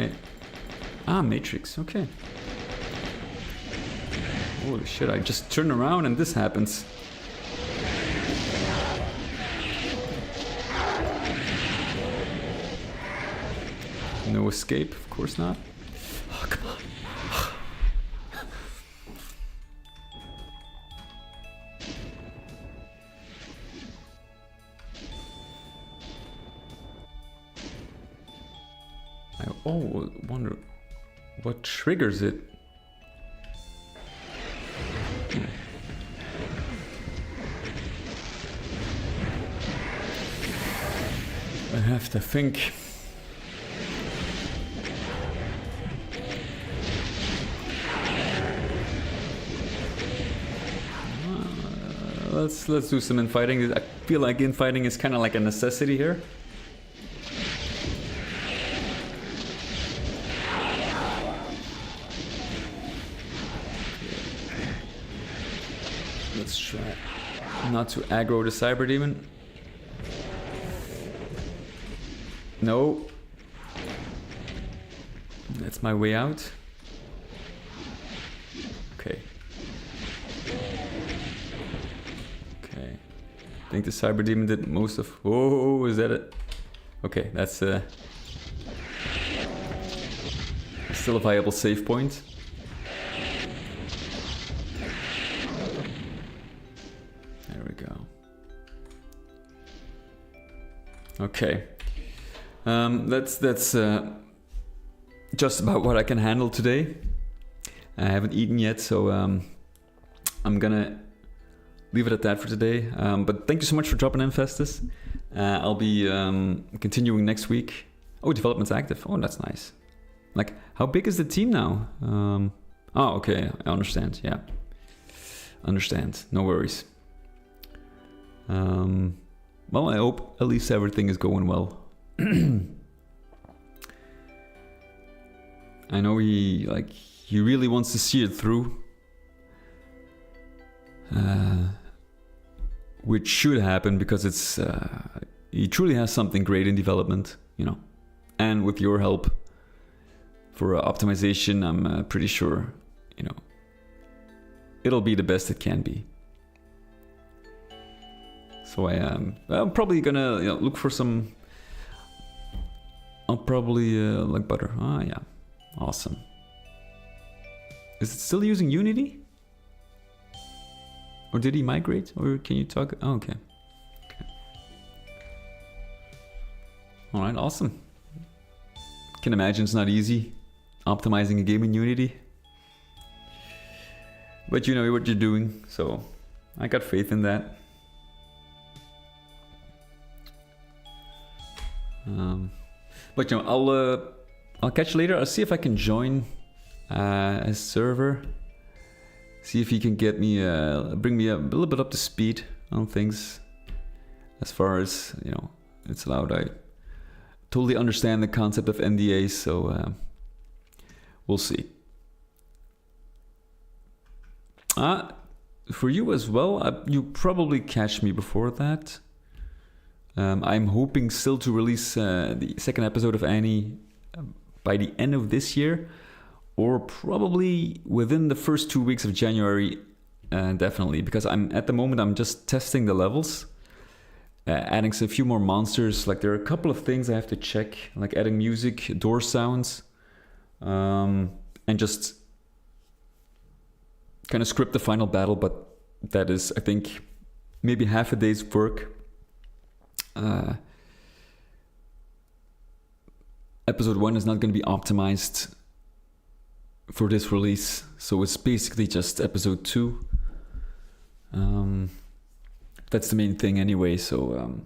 Matrix, okay. Holy shit, I just turn around and this happens. No escape, of course not. Oh, come on. I wonder what triggers it. I have to think. Let's do some infighting. I feel like infighting is kind of like a necessity here. Let's try not to aggro the cyber demon. No. That's my way out. Okay. Okay. I think the cyber demon did most of... Oh, is that it? Okay, that's still a viable save point. There we go. Okay. That's just about what I can handle today. I haven't eaten yet, so I'm gonna leave it at that for today. But thank you so much for dropping in, Festus. I'll be continuing next week. Oh, development's active. Oh, that's nice. Like, how big is the team now? Oh, okay, I understand. Yeah, understand. No worries. Well, I hope at least everything is going well. I know he really wants to see it through, which should happen because it's he truly has something great in development, you know, and with your help for optimization, I'm pretty sure, you know, it'll be the best it can be. So I'm probably gonna look for some. I'll probably like butter. Ah, yeah. Awesome. Is it still using Unity? Or did he migrate? Or can you talk? Oh, okay. Alright, awesome. Can imagine it's not easy optimizing a game in Unity. But you know what you're doing, so I got faith in that. But you know, I'll catch you later. I'll see if I can join a server. See if he can get me, bring me a little bit up to speed on things. As far as, you know, it's allowed. I totally understand the concept of NDAs, so we'll see. For you as well, you probably catch me before that. I'm hoping still to release the second episode of Annie by the end of this year, or probably within the first 2 weeks of January, definitely, because at the moment I'm just testing the levels, adding a few more monsters. Like there are a couple of things I have to check, like adding music, door sounds, and just kind of script the final battle. But that is, I think, maybe half a day's work. Episode 1 is not going to be optimized for this release, so it's basically just episode 2. That's the main thing anyway, so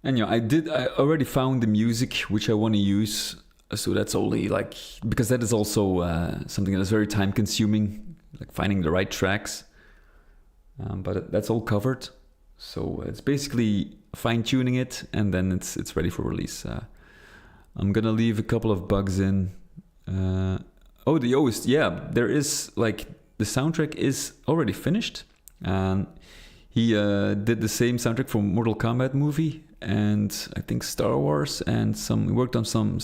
and you know, I already found the music which I want to use, so that's only like, because that is also something that is very time consuming, like finding the right tracks, but that's all covered. So it's basically fine-tuning it, and then it's ready for release. I'm gonna leave a couple of bugs in. The OST, yeah, there is like the soundtrack is already finished. He did the same soundtrack for Mortal Kombat movie, and I think Star Wars, and he worked on some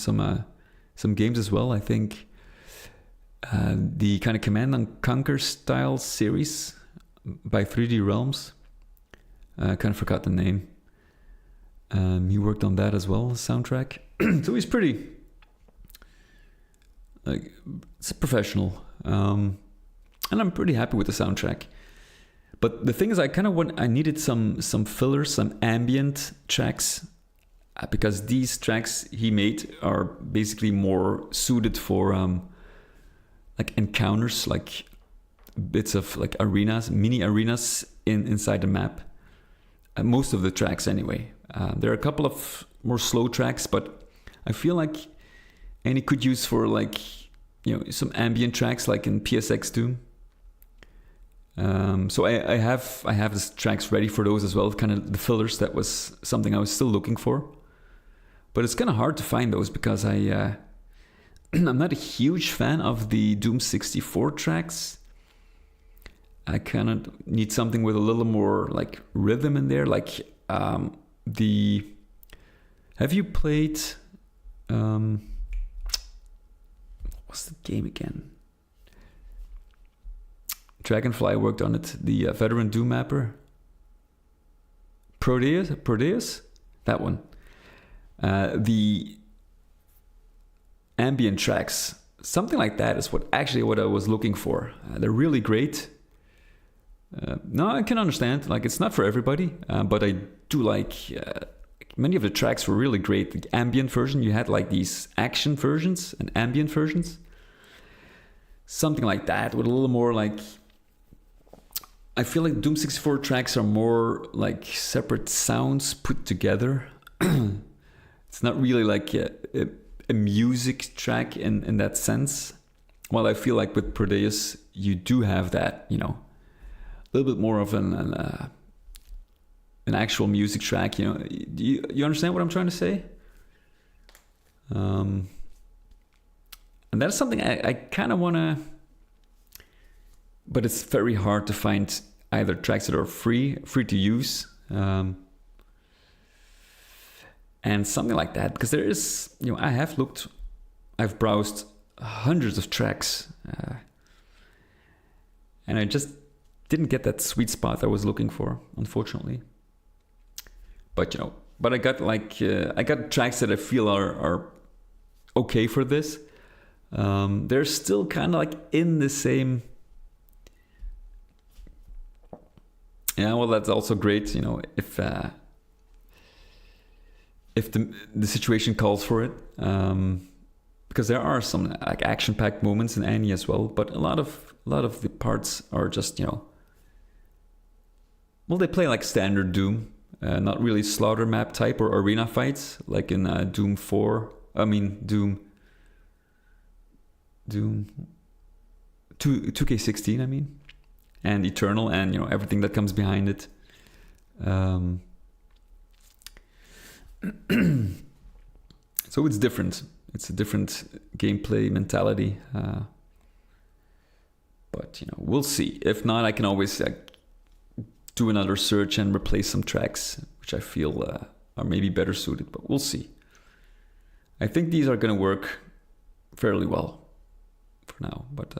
games as well. I think the kind of Command and Conquer style series by 3D Realms. I kind of forgot the name. He worked on that as well, soundtrack. So he's pretty, like, it's a professional, and I'm pretty happy with the soundtrack. But the thing is, I needed some fillers, some ambient tracks, because these tracks he made are basically more suited for like encounters, like bits of like arenas, mini arenas inside the map. Most of the tracks anyway. There are a couple of more slow tracks, but I feel like he could use for, like, some ambient tracks like in PSX Doom. So I have the tracks ready for those as well, kind of the fillers. That was something I was still looking for, but it's kind of hard to find those because I'm not a huge fan of the Doom 64 tracks. I kind of need something with a little more like rhythm in there. Like have you played what's the game again? Dragonfly worked on it. The veteran Doom mapper. Proteus? That one. The ambient tracks, something like that is what I was looking for. They're really great. No, I can understand. Like, it's not for everybody, but I do like. Many of the tracks were really great. The ambient version, you had like these action versions and ambient versions. Something like that with a little more like. I feel like Doom 64 tracks are more like separate sounds put together. It's not really like a music track in that sense. While I feel like with Proteus, you do have that, a little bit more of an actual music track. You understand what I'm trying to say? And that's something I kind of want to. But it's very hard to find either tracks that are free to use, and something like that. Because there is, I've browsed hundreds of tracks, and I just didn't get that sweet spot I was looking for, unfortunately. But I got I got tracks that I feel are okay for this. They're still kind of like in the same. Yeah, well, that's also great, if the situation calls for it, because there are some like action-packed moments in Annie as well, but a lot of the parts are just they play like standard Doom, not really slaughter map type or arena fights like in Doom 2K16. I mean. And Eternal, and everything that comes behind it. So it's different. It's a different gameplay mentality. But we'll see. If not, I can always do another search and replace some tracks, which I feel are maybe better suited. But we'll see. I think these are going to work fairly well for now. But.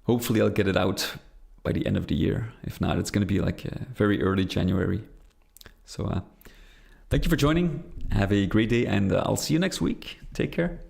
Hopefully I'll get it out by the end of the year. If not, it's going to be like very early January. So thank you for joining. Have a great day, and I'll see you next week. Take care.